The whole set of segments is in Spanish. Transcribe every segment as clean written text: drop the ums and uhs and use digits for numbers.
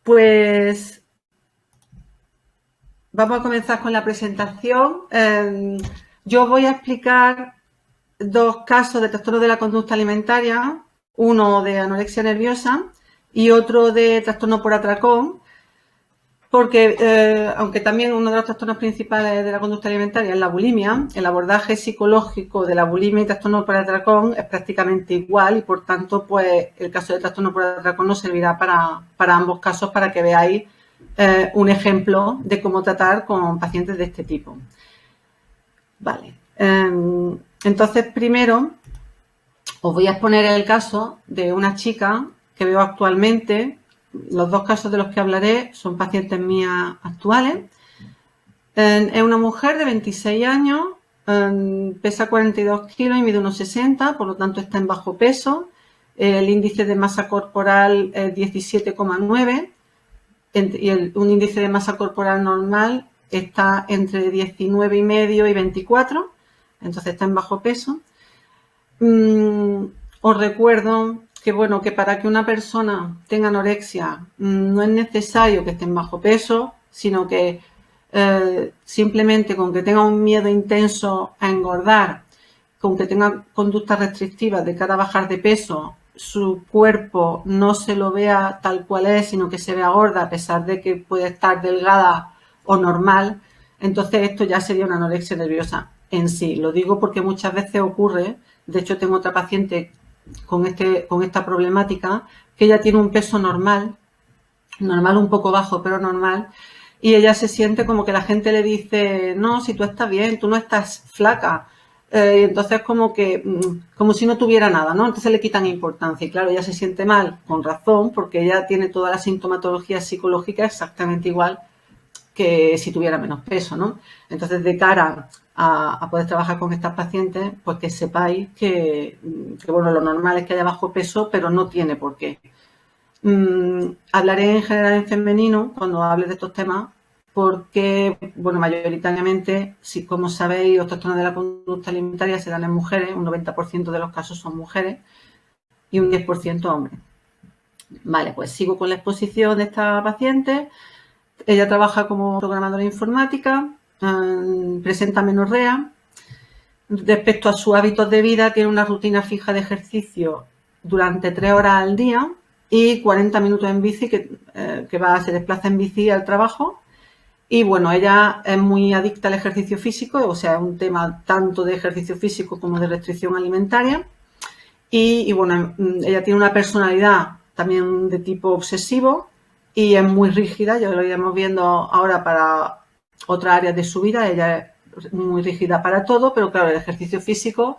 Pues vamos a comenzar con la presentación. Yo voy a explicar dos casos de trastorno de la conducta alimentaria, uno de anorexia nerviosa y otro de trastorno por atracón, porque aunque también uno de los trastornos principales de la conducta alimentaria es la bulimia, el abordaje psicológico de la bulimia y trastorno por atracón es prácticamente igual y por tanto pues el caso de trastorno por atracón nos servirá para ambos casos para que veáis un ejemplo de cómo tratar con pacientes de este tipo. Vale. Entonces, primero os voy a exponer el caso de una chica que veo actualmente. Los dos casos de los que hablaré son pacientes mías actuales. Es una mujer de 26 años, pesa 42 kilos y mide unos 60, por lo tanto está en bajo peso. El índice de masa corporal es 17,9 y un índice de masa corporal normal está entre 19,5 y 24, entonces está en bajo peso. Os recuerdo que para que una persona tenga anorexia no es necesario que esté en bajo peso, sino que simplemente con que tenga un miedo intenso a engordar, con que tenga conductas restrictivas de cara a bajar de peso, su cuerpo no se lo vea tal cual es, sino que se vea gorda a pesar de que puede estar delgada o normal, entonces esto ya sería una anorexia nerviosa en sí. Lo digo porque muchas veces ocurre, de hecho tengo otra paciente con esta problemática, que ella tiene un peso normal un poco bajo, pero normal, y ella se siente como que la gente le dice, no, si tú estás bien, tú no estás flaca, entonces como si no tuviera nada, ¿no? Entonces le quitan importancia y claro, ella se siente mal, con razón, porque ella tiene toda la sintomatología psicológica exactamente igual que si tuviera menos peso, ¿no? Entonces, de cara a poder trabajar con estas pacientes, pues que sepáis que bueno, lo normal es que haya bajo peso, pero no tiene por qué. Hablaré en general en femenino cuando hable de estos temas, porque, bueno, mayoritariamente, como sabéis, los trastornos de la conducta alimentaria se dan en mujeres, un 90% de los casos son mujeres y un 10% hombres. Vale, pues sigo con la exposición de esta paciente. Ella trabaja como programadora informática, presenta menorrea. Respecto a sus hábitos de vida, tiene una rutina fija de ejercicio durante 3 horas al día y 40 minutos en bici, se desplaza en bici al trabajo. Y bueno, ella es muy adicta al ejercicio físico, o sea, es un tema tanto de ejercicio físico como de restricción alimentaria. Y bueno, ella tiene una personalidad también de tipo obsesivo y es muy rígida, ya lo iremos viendo ahora para otras áreas de su vida. Ella es muy rígida para todo, pero claro, el ejercicio físico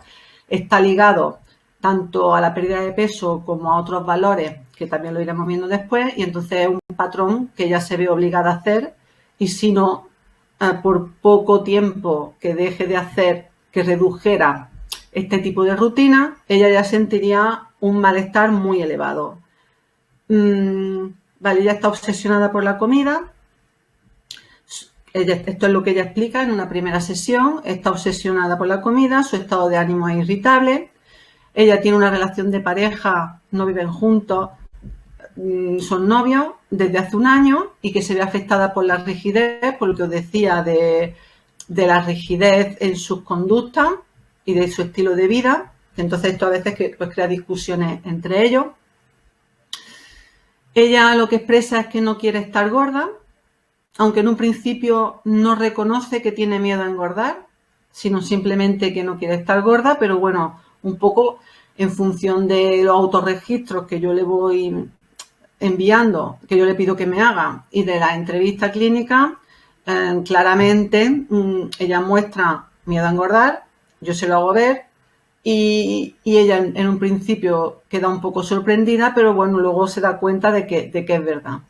está ligado tanto a la pérdida de peso como a otros valores, que también lo iremos viendo después, y entonces es un patrón que ella se ve obligada a hacer, y si no, por poco tiempo que deje de hacer, que redujera este tipo de rutina, ella ya sentiría un malestar muy elevado. Vale, ella está obsesionada por la comida. Esto es lo que ella explica en una primera sesión. Está obsesionada por la comida, su estado de ánimo es irritable. Ella tiene una relación de pareja, no viven juntos, son novios desde hace un año y que se ve afectada por la rigidez, por lo que os decía de la rigidez en sus conductas y de su estilo de vida. Entonces esto a veces pues crea discusiones entre ellos. Ella lo que expresa es que no quiere estar gorda, aunque en un principio no reconoce que tiene miedo a engordar, sino simplemente que no quiere estar gorda, pero bueno, un poco en función de los autorregistros que yo le voy enviando, que yo le pido que me haga, y de la entrevista clínica, claramente ella muestra miedo a engordar, yo se lo hago ver, y ella en un principio queda un poco sorprendida, pero bueno, luego se da cuenta de que es verdad.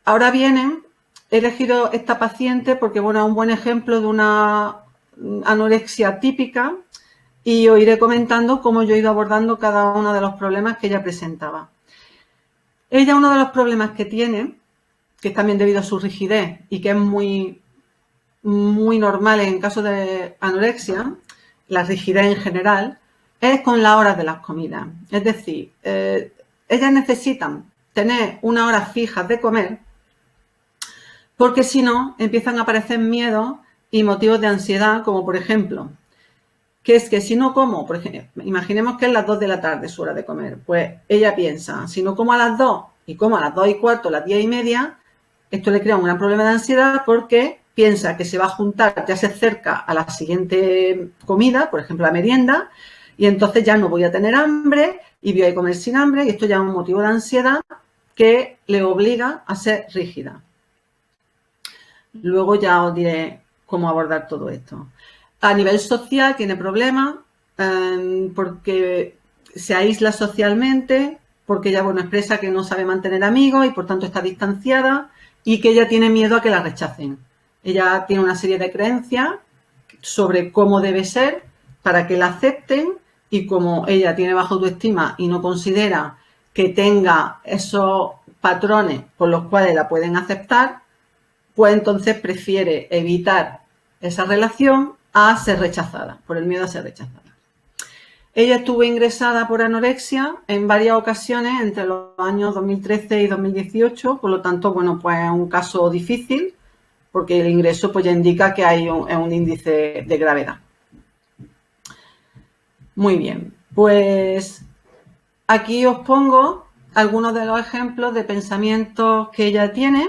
Ahora viene, he elegido esta paciente porque bueno, es un buen ejemplo de una anorexia típica, y os iré comentando cómo yo he ido abordando cada uno de los problemas que ella presentaba. Ella, uno de los problemas que tiene, que es también debido a su rigidez y que es muy normal en caso de anorexia, la rigidez en general, es con las horas de las comidas. Es decir, ellas necesitan tener unas horas fijas de comer, porque si no empiezan a aparecer miedos y motivos de ansiedad, como por ejemplo, que es que si no como, por ejemplo, imaginemos que es las 2 de la tarde su hora de comer, pues ella piensa, si no como a las 2 y como a las 2 y cuarto, las 10 y media, esto le crea un gran problema de ansiedad porque piensa que se va a juntar, ya se acerca a la siguiente comida, por ejemplo la merienda, y entonces ya no voy a tener hambre y voy a comer sin hambre, y esto ya es un motivo de ansiedad que le obliga a ser rígida. Luego ya os diré cómo abordar todo esto. A nivel social tiene problemas porque se aísla socialmente, porque ella expresa que no sabe mantener amigos y por tanto está distanciada y que ella tiene miedo a que la rechacen. Ella tiene una serie de creencias sobre cómo debe ser para que la acepten, y como ella tiene baja autoestima y no considera que tenga esos patrones por los cuales la pueden aceptar, pues entonces prefiere evitar esa relación a ser rechazada, por el miedo a ser rechazada. Ella estuvo ingresada por anorexia en varias ocasiones entre los años 2013 y 2018, por lo tanto, bueno, pues es un caso difícil, porque el ingreso pues ya indica que hay un índice de gravedad. Muy bien, pues aquí os pongo algunos de los ejemplos de pensamientos que ella tiene.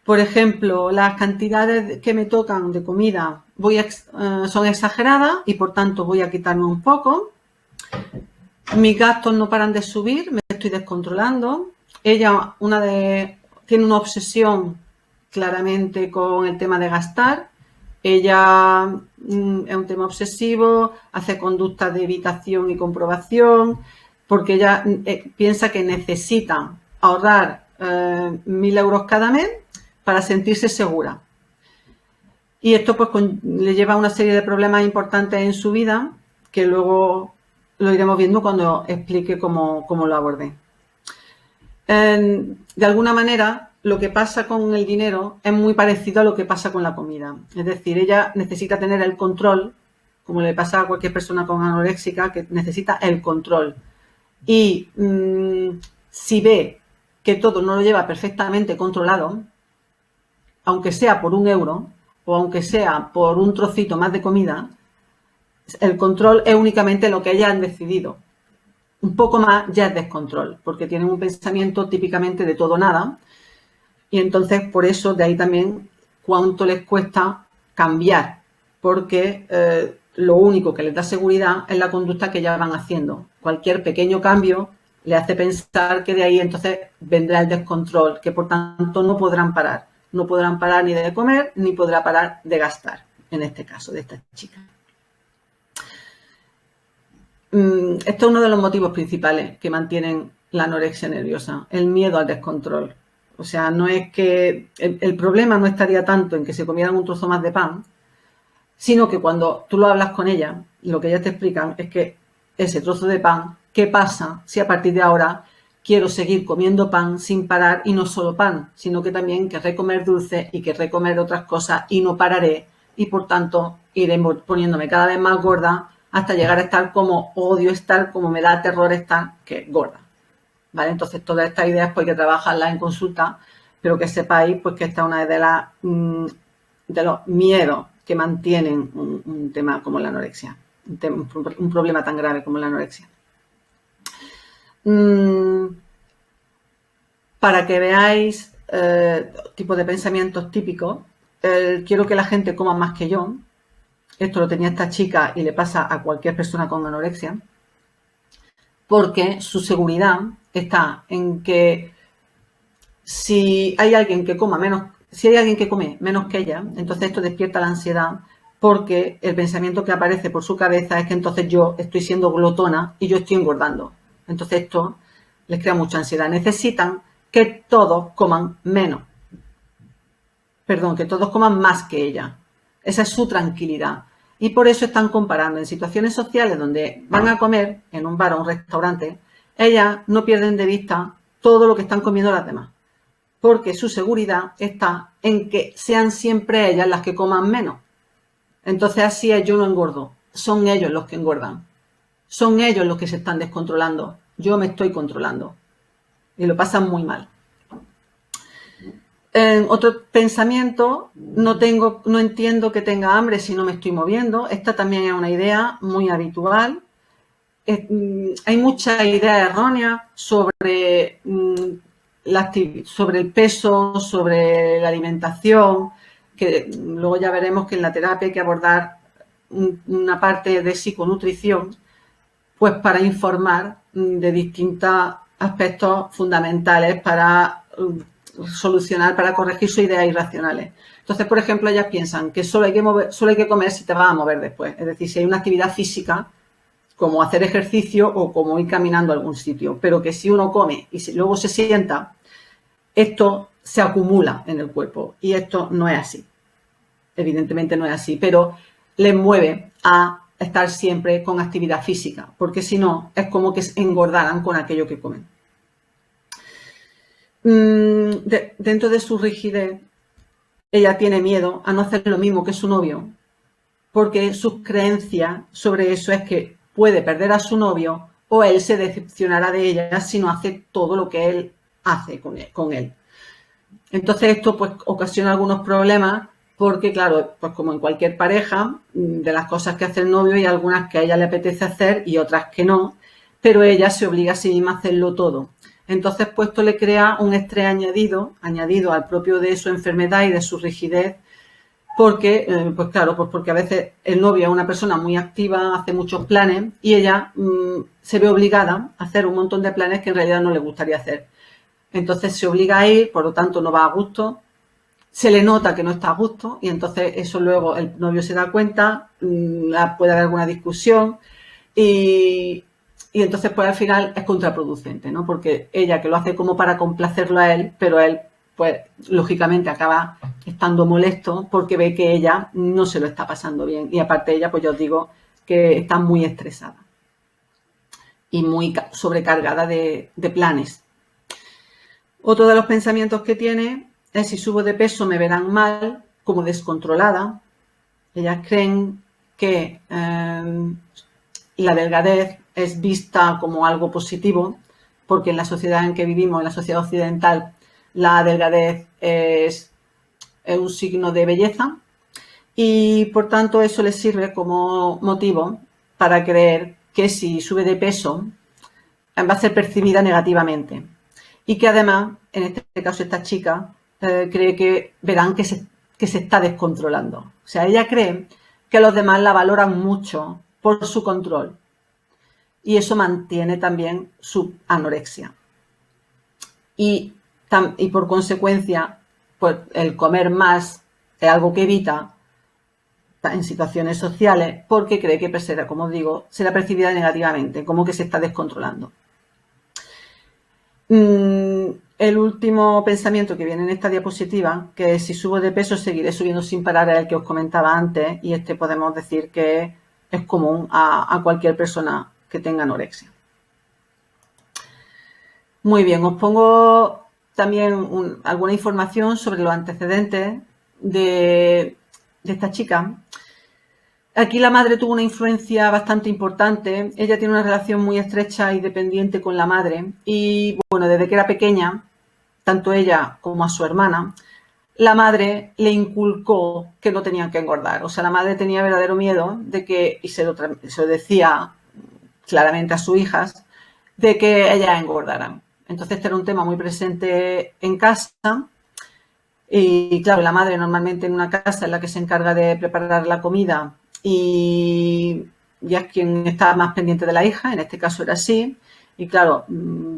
Por ejemplo, las cantidades que me tocan de comida son exageradas y por tanto voy a quitarme un poco. Mis gastos no paran de subir, me estoy descontrolando. Ella tiene una obsesión claramente con el tema de gastar. Ella es un tema obsesivo, hace conductas de evitación y comprobación, porque ella piensa que necesita ahorrar 1.000 euros cada mes para sentirse segura. Y esto pues le lleva a una serie de problemas importantes en su vida, que luego lo iremos viendo cuando explique cómo lo abordé. De alguna manera, lo que pasa con el dinero es muy parecido a lo que pasa con la comida. Es decir, ella necesita tener el control, como le pasa a cualquier persona con anoréxica, que necesita el control. Y si ve que todo no lo lleva perfectamente controlado, aunque sea por 1 euro o aunque sea por un trocito más de comida, el control es únicamente lo que ellas han decidido. Un poco más ya es descontrol, porque tienen un pensamiento típicamente de todo o nada, y entonces por eso de ahí también cuánto les cuesta cambiar, porque lo único que les da seguridad es la conducta que ya van haciendo. Cualquier pequeño cambio le hace pensar que de ahí entonces vendrá el descontrol, que por tanto no podrán parar. No podrán parar ni de comer, ni podrá parar de gastar, en este caso, de esta chica. Esto es uno de los motivos principales que mantienen la anorexia nerviosa, el miedo al descontrol. O sea, no es que el problema no estaría tanto en que se comieran un trozo más de pan, sino que cuando tú lo hablas con ella, lo que ellas te explican es que ese trozo de pan, ¿qué pasa si a partir de ahora quiero seguir comiendo pan sin parar, y no solo pan, sino que también querré comer dulce y querré comer otras cosas y no pararé, y por tanto iré poniéndome cada vez más gorda hasta llegar a estar como odio estar, como me da terror estar, que es gorda? ¿Vale? Entonces todas estas ideas pues hay que trabajarlas en consulta, pero que sepáis pues que esta es una de los miedos que mantienen un tema como la anorexia, un problema tan grave como la anorexia. Para que veáis tipo de pensamientos típicos, quiero que la gente coma más que yo. Esto lo tenía esta chica y le pasa a cualquier persona con anorexia, porque su seguridad está en que si hay alguien que come menos que ella, entonces esto despierta la ansiedad, porque el pensamiento que aparece por su cabeza es que entonces yo estoy siendo glotona y yo estoy engordando. Entonces esto les crea mucha ansiedad. Necesitan que todos coman menos. Perdón, que todos coman más que ella. Esa es su tranquilidad. Y por eso están comparando en situaciones sociales donde van a comer en un bar o un restaurante, ellas no pierden de vista todo lo que están comiendo las demás, porque su seguridad está en que sean siempre ellas las que coman menos. Entonces así es, yo no engordo, son ellos los que engordan, son ellos los que se están descontrolando, yo me estoy controlando. Y lo pasan muy mal. Otro pensamiento, no entiendo que tenga hambre si no me estoy moviendo. Esta también es una idea muy habitual. Hay muchas ideas erróneas sobre el peso, sobre la alimentación, que luego ya veremos que en la terapia hay que abordar una parte de psiconutrición, pues para informar de distintos aspectos fundamentales para solucionar, para corregir sus ideas irracionales. Entonces, por ejemplo, ellas piensan que solo hay que comer si te vas a mover después. Es decir, si hay una actividad física, como hacer ejercicio o como ir caminando a algún sitio. Pero que si uno come y luego se sienta, esto se acumula en el cuerpo. Y esto no es así. Evidentemente no es así. Pero les mueve a estar siempre con actividad física. Porque si no, es como que engordaran con aquello que comen. Dentro de su rigidez, ella tiene miedo a no hacer lo mismo que su novio, porque sus creencias sobre eso es que puede perder a su novio o él se decepcionará de ella si no hace todo lo que él hace con él. Entonces esto pues ocasiona algunos problemas porque, claro, pues como en cualquier pareja, de las cosas que hace el novio hay algunas que a ella le apetece hacer y otras que no, pero ella se obliga a sí misma a hacerlo todo. Entonces, pues esto le crea un estrés añadido al propio de su enfermedad y de su rigidez, porque, pues claro, pues porque a veces el novio es una persona muy activa, hace muchos planes y ella se ve obligada a hacer un montón de planes que en realidad no le gustaría hacer. Entonces se obliga a ir, por lo tanto no va a gusto, se le nota que no está a gusto y entonces eso luego el novio se da cuenta, puede haber alguna discusión y entonces pues al final es contraproducente, ¿no? Porque ella que lo hace como para complacerlo a él, pero él pues lógicamente acaba estando molesto porque ve que ella no se lo está pasando bien y aparte ella pues yo os digo que está muy estresada y muy sobrecargada de planes. Otro de los pensamientos que tiene es: si subo de peso me verán mal, como descontrolada. Ellas creen que la delgadez es vista como algo positivo, porque en la sociedad en que vivimos, en la sociedad occidental, la delgadez es un signo de belleza y por tanto eso les sirve como motivo para creer que si sube de peso va a ser percibida negativamente y que además, en este caso esta chica, cree que verán que se está descontrolando. O sea, ella cree que los demás la valoran mucho por su control y eso mantiene también su anorexia. Y por consecuencia, pues el comer más es algo que evita en situaciones sociales porque cree que, como os digo, será percibida negativamente, como que se está descontrolando. El último pensamiento que viene en esta diapositiva, que es: si subo de peso seguiré subiendo sin parar, es el que os comentaba antes y este podemos decir que es común a cualquier persona que tenga anorexia. Muy bien, os pongo también alguna información sobre los antecedentes de esta chica. Aquí la madre tuvo una influencia bastante importante. Ella tiene una relación muy estrecha y dependiente con la madre y, bueno, desde que era pequeña, tanto ella como a su hermana, la madre le inculcó que no tenían que engordar. O sea, la madre tenía verdadero miedo de que, y se lo decía claramente a sus hijas, de que ellas engordaran. Entonces este era un tema muy presente en casa y, claro, la madre normalmente en una casa es la que se encarga de preparar la comida y ya es quien está más pendiente de la hija, en este caso era así, y claro,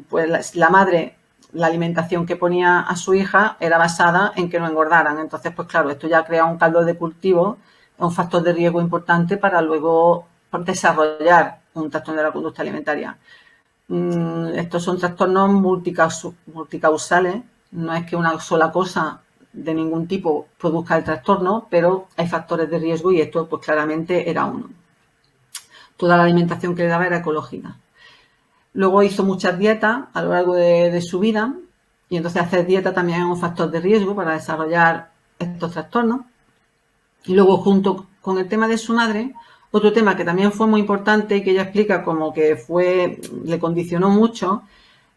pues la madre, la alimentación que ponía a su hija era basada en que no engordaran, entonces pues claro, esto ya crea un caldo de cultivo, un factor de riesgo importante para luego desarrollar un trastorno de la conducta alimentaria. Estos son trastornos multicausales, no es que una sola cosa de ningún tipo produzca el trastorno, pero hay factores de riesgo y esto pues claramente era uno. Toda la alimentación que le daba era ecológica. Luego hizo muchas dietas a lo largo de su vida y entonces hacer dieta también es un factor de riesgo para desarrollar estos trastornos. Y luego, junto con el tema de su madre, Otro tema que también fue muy importante y que ella explica como que le condicionó mucho,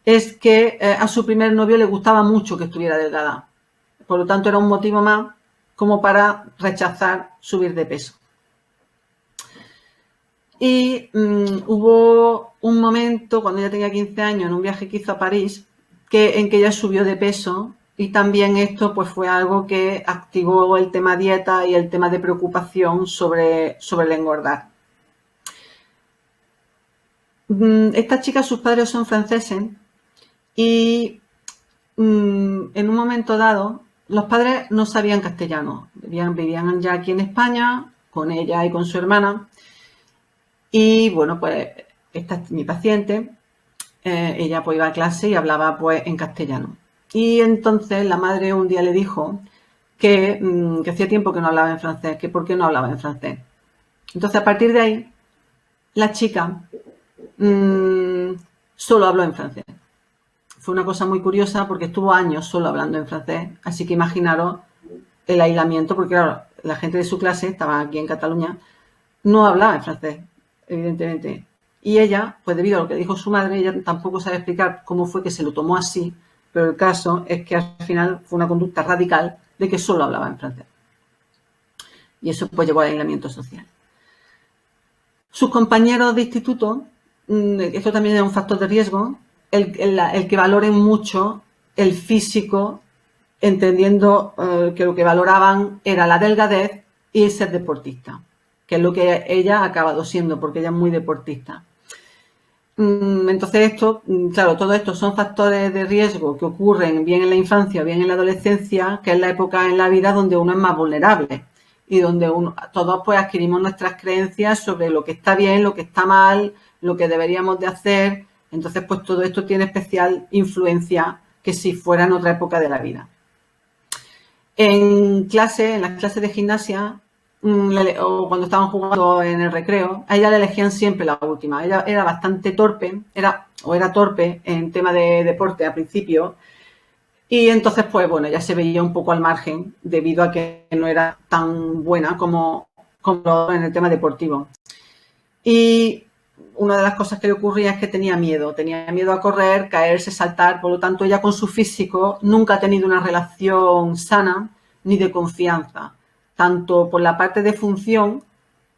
es que a su primer novio le gustaba mucho que estuviera delgada. Por lo tanto, era un motivo más como para rechazar subir de peso. Y hubo un momento, cuando ella tenía 15 años, en un viaje que hizo a París, en que ella subió de peso, y también esto pues fue algo que activó el tema dieta y el tema de preocupación sobre el engordar. Esta chica, sus padres son franceses y en un momento dado los padres no sabían castellano, vivían ya aquí en España con ella y con su hermana. Y bueno, pues esta es mi paciente, ella pues iba a clase y hablaba pues en castellano. Y entonces la madre un día le dijo que hacía tiempo que no hablaba en francés, que por qué no hablaba en francés. Entonces a partir de ahí la chica solo habló en francés. Fue una cosa muy curiosa porque estuvo años solo hablando en francés, así que imaginaros el aislamiento, porque claro, la gente de su clase, estaba aquí en Cataluña, no hablaba en francés, evidentemente. Y ella, pues debido a lo que dijo su madre, ella tampoco sabe explicar cómo fue que se lo tomó así, pero el caso es que al final fue una conducta radical de que solo hablaba en francés. Y eso pues llevó al aislamiento social. Sus compañeros de instituto, esto también es un factor de riesgo, el que valoren mucho el físico, entendiendo que lo que valoraban era la delgadez y ser deportista, que es lo que ella ha acabado siendo, porque ella es muy deportista. Entonces claro, todo esto son factores de riesgo que ocurren bien en la infancia, bien en la adolescencia, que es la época en la vida donde uno es más vulnerable y donde todos pues adquirimos nuestras creencias sobre lo que está bien, lo que está mal, lo que deberíamos de hacer. Entonces pues todo esto tiene especial influencia que si fuera en otra época de la vida. En las clases de gimnasia, o cuando estaban jugando en el recreo, a ella le elegían siempre la última. Ella era bastante torpe, era torpe en tema de deporte al principio, y entonces pues bueno, ella se veía un poco al margen debido a que no era tan buena como en el tema deportivo. Y una de las cosas que le ocurría es que tenía miedo a correr, caerse, saltar. Por lo tanto, ella con su físico nunca ha tenido una relación sana ni de confianza, tanto por la parte de función,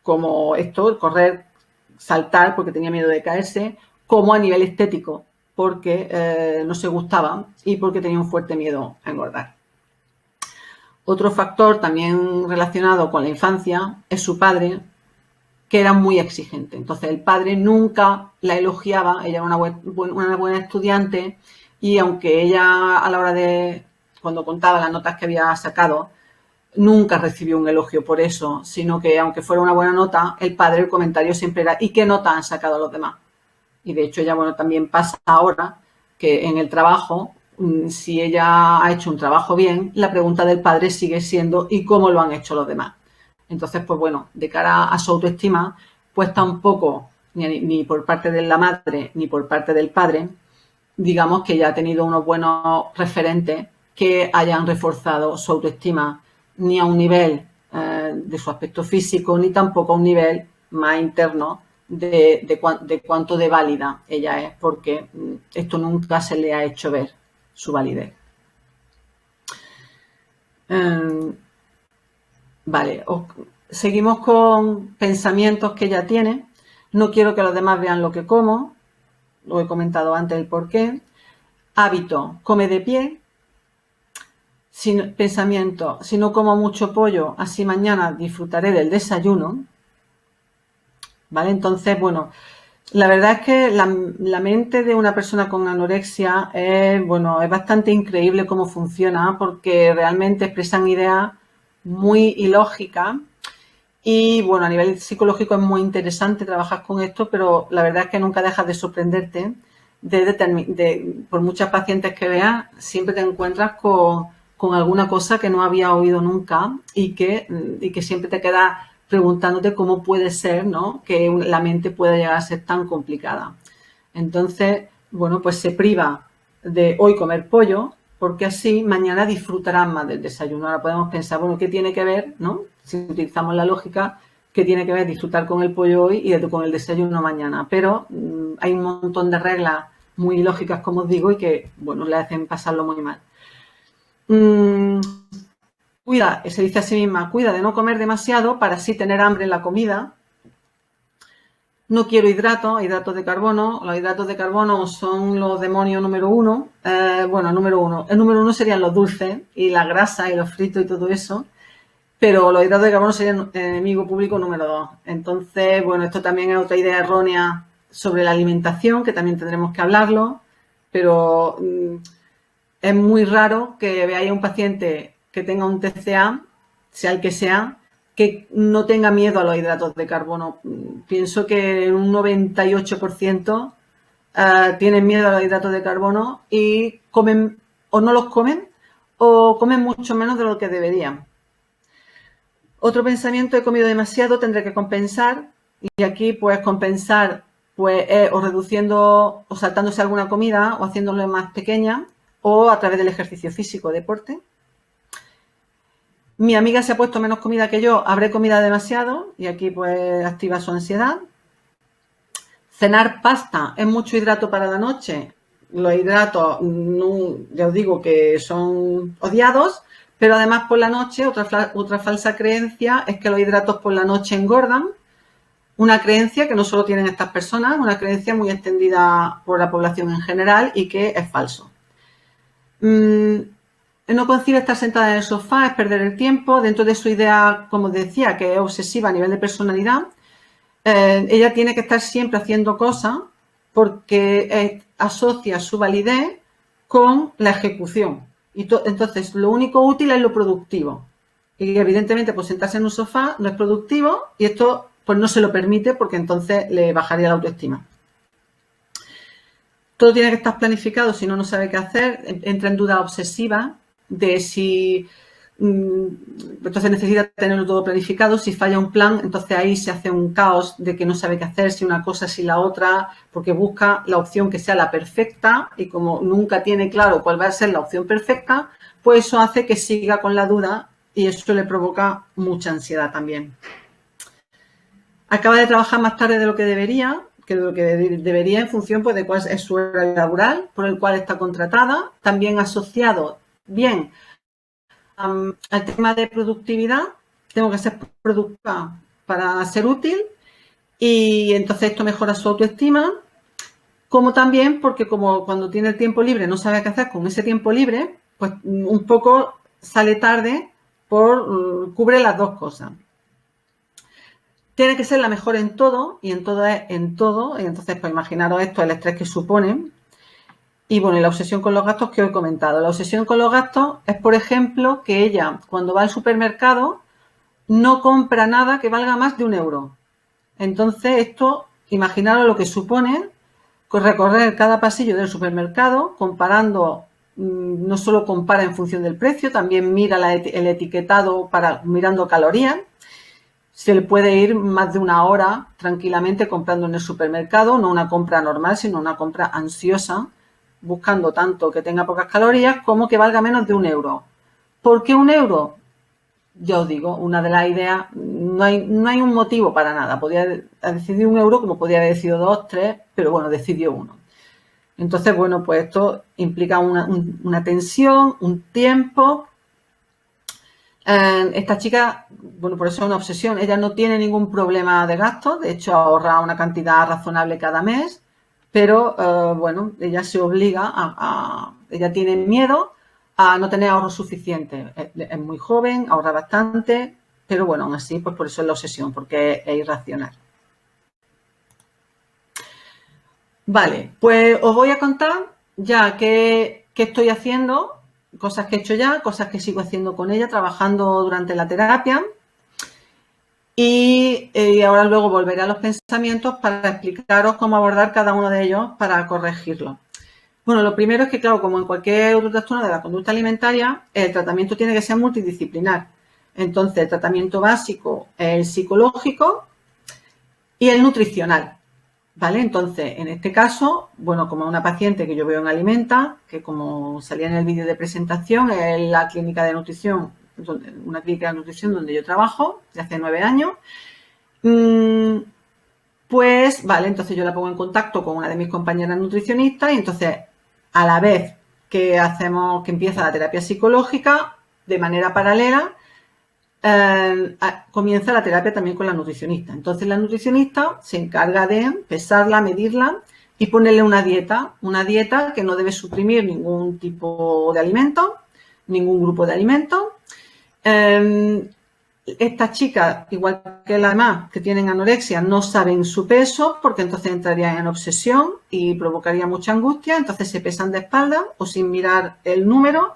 como esto, el correr, saltar porque tenía miedo de caerse, como a nivel estético, porque no se gustaba y porque tenía un fuerte miedo a engordar. Otro factor también relacionado con la infancia es su padre, que era muy exigente. Entonces el padre nunca la elogiaba, ella era una buena estudiante, y aunque ella a la hora de, cuando contaba las notas que había sacado, nunca recibió un elogio por eso, sino que aunque fuera una buena nota, el comentario siempre era: ¿y qué nota han sacado los demás? Y de hecho ella, bueno, también pasa ahora que en el trabajo, si ella ha hecho un trabajo bien, la pregunta del padre sigue siendo: ¿y cómo lo han hecho los demás? Entonces, pues bueno, de cara a su autoestima, pues tampoco, ni por parte de la madre ni por parte del padre, digamos que ya ha tenido unos buenos referentes que hayan reforzado su autoestima, ni a un nivel de su aspecto físico, ni tampoco a un nivel más interno de cuánto de válida ella es, porque esto nunca se le ha hecho ver, su validez. Vale, seguimos con pensamientos que ella tiene. No quiero que los demás vean lo que como. Lo he comentado antes el porqué. Hábito, come de pie. Pensamiento, si no como mucho pollo, así mañana disfrutaré del desayuno. ¿Vale? Entonces, bueno, la verdad es que la mente de una persona con anorexia es bastante increíble cómo funciona, porque realmente expresan ideas muy ilógicas. Y bueno, a nivel psicológico es muy interesante trabajar con esto, pero la verdad es que nunca dejas de sorprenderte por muchas pacientes que veas, siempre te encuentras con alguna cosa que no había oído nunca y que siempre te quedas preguntándote cómo puede ser, ¿no?, que la mente pueda llegar a ser tan complicada. Entonces, bueno, pues se priva de hoy comer pollo, porque así mañana disfrutarán más del desayuno. Ahora podemos pensar, bueno, ¿qué tiene que ver, no?, si utilizamos la lógica, que tiene que ver disfrutar con el pollo hoy y con el desayuno mañana. Pero hay un montón de reglas muy lógicas, como os digo, y que, bueno, le hacen pasarlo muy mal. Cuida, se dice a sí misma, cuida de no comer demasiado para así tener hambre en la comida. No quiero hidratos de carbono. Los hidratos de carbono son los demonios número uno. Bueno, el número uno serían los dulces y la grasa y los fritos y todo eso. Pero los hidratos de carbono serían el enemigo público número 2. Entonces, bueno, esto también es otra idea errónea sobre la alimentación, que también tendremos que hablarlo, pero es muy raro que veáis a un paciente que tenga un TCA, sea el que sea, que no tenga miedo a los hidratos de carbono. Pienso que un 98% tienen miedo a los hidratos de carbono y comen o no los comen o comen mucho menos de lo que deberían. Otro pensamiento, he comido demasiado, tendré que compensar, y aquí pues compensar pues o reduciendo o saltándose alguna comida o haciéndolo más pequeña o a través del ejercicio físico, deporte. Mi amiga se ha puesto menos comida que yo, habré comido demasiado y aquí pues activa su ansiedad. Cenar pasta es mucho hidrato para la noche. Los hidratos, no, ya os digo que son odiados, pero además por la noche, otra falsa creencia es que los hidratos por la noche engordan. Una creencia que no solo tienen estas personas, una creencia muy extendida por la población en general y que es falso. No concibe estar sentada en el sofá, es perder el tiempo. Dentro de su idea, como decía, que es obsesiva a nivel de personalidad, ella tiene que estar siempre haciendo cosas porque asocia su validez con la ejecución. Y entonces, lo único útil es lo productivo. Y evidentemente, pues sentarse en un sofá no es productivo y esto pues no se lo permite porque entonces le bajaría la autoestima. Todo tiene que estar planificado, si no, no sabe qué hacer. Entra en duda obsesiva de si... entonces necesita tenerlo todo planificado. Si falla un plan, entonces ahí se hace un caos de que no sabe qué hacer, si una cosa, si la otra, porque busca la opción que sea la perfecta y como nunca tiene claro cuál va a ser la opción perfecta, pues eso hace que siga con la duda y eso le provoca mucha ansiedad también. Acaba de trabajar más tarde de lo que debería, en función pues, de cuál es su horario laboral, por el cual está contratada, también asociado bien al tema de productividad. Tengo que ser productiva para ser útil y entonces esto mejora su autoestima, como también porque como cuando tiene el tiempo libre no sabe qué hacer con ese tiempo libre, pues un poco sale tarde cubre las dos cosas. Tiene que ser la mejor en todo, y en todo es en todo, y entonces pues imaginaros esto, el estrés que supone. Y bueno, y la obsesión con los gastos que os he comentado. La obsesión con los gastos es, por ejemplo, que ella cuando va al supermercado no compra nada que valga más de 1 euro. Entonces esto, imaginaros lo que supone recorrer cada pasillo del supermercado comparando, no solo compara en función del precio, también mira el etiquetado mirando calorías. Se le puede ir más de 1 hora tranquilamente comprando en el supermercado, no una compra normal, sino una compra ansiosa, buscando tanto que tenga pocas calorías como que valga menos de 1 euro. ¿Por qué 1 euro? Ya os digo, una de las ideas, no hay un motivo para nada. Podía decidir 1 euro como podía haber decidido 2, 3, pero bueno, decidió 1. Entonces, bueno, pues esto implica una tensión, un tiempo. Esta chica, bueno, por eso es una obsesión. Ella no tiene ningún problema de gasto, de hecho ahorra una cantidad razonable cada mes, pero bueno, ella se obliga ella tiene miedo a no tener ahorro suficiente. Es muy joven, ahorra bastante, pero bueno, aún así, pues por eso es la obsesión, porque es irracional. Vale, pues os voy a contar ya qué estoy haciendo, cosas que he hecho ya, cosas que sigo haciendo con ella, trabajando durante la terapia. Y ahora luego volveré a los pensamientos para explicaros cómo abordar cada uno de ellos para corregirlo. Bueno, lo primero es que, claro, como en cualquier otro trastorno de la conducta alimentaria, el tratamiento tiene que ser multidisciplinar. Entonces, el tratamiento básico es el psicológico y el nutricional. ¿Vale? Entonces, en este caso, bueno, como una paciente que yo veo en Alimenta, que como salía en el vídeo de presentación, es la clínica de nutrición, una clínica de nutrición donde yo trabajo desde hace 9 años, Pues, vale, entonces yo la pongo en contacto con una de mis compañeras nutricionistas y entonces, a la vez que empieza la terapia psicológica, de manera paralela, comienza la terapia también con la nutricionista. Entonces, la nutricionista se encarga de pesarla, medirla y ponerle una dieta que no debe suprimir ningún tipo de alimento, ningún grupo de alimentos. Estas chicas, igual que las demás que tienen anorexia, no saben su peso porque entonces entrarían en obsesión y provocaría mucha angustia. Entonces se pesan de espaldas o sin mirar el número.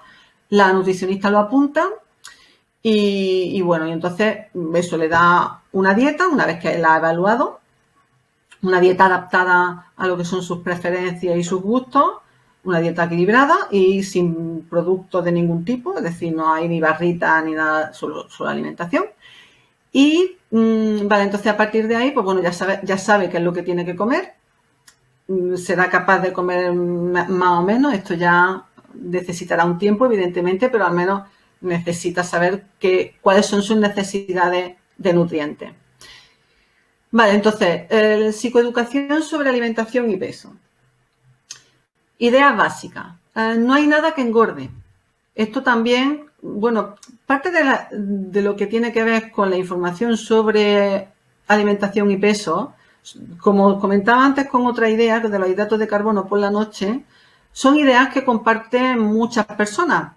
La nutricionista lo apunta y bueno, y entonces eso le da una dieta una vez que la ha evaluado, una dieta adaptada a lo que son sus preferencias y sus gustos, una dieta equilibrada y sin productos de ningún tipo, es decir, no hay ni barrita ni nada, solo alimentación. Y vale, entonces a partir de ahí, pues bueno, ya sabe qué es lo que tiene que comer, será capaz de comer más o menos, esto ya necesitará un tiempo, evidentemente, pero al menos necesita saber cuáles son sus necesidades de nutrientes. Vale, entonces, psicoeducación sobre alimentación y peso. Ideas básicas. No hay nada que engorde. Esto también, bueno, parte de lo que tiene que ver con la información sobre alimentación y peso, como comentaba antes con otra idea, de los hidratos de carbono por la noche, son ideas que comparten muchas personas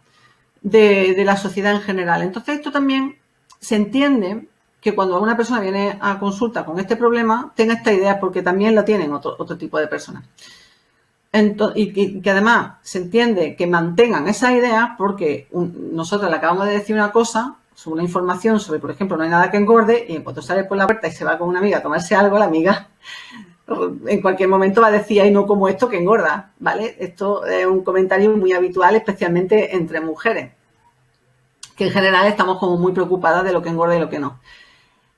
de la sociedad en general. Entonces, esto también se entiende que cuando una persona viene a consulta con este problema, tenga esta idea porque también la tienen otro tipo de personas. Y que además se entiende que mantengan esa idea porque nosotros le acabamos de decir una cosa, sobre una información sobre, por ejemplo, no hay nada que engorde, y en cuanto sale por la puerta y se va con una amiga a tomarse algo, la amiga en cualquier momento va a decir, ay, no como esto que engorda, ¿vale? Esto es un comentario muy habitual, especialmente entre mujeres, que en general estamos como muy preocupadas de lo que engorda y lo que no.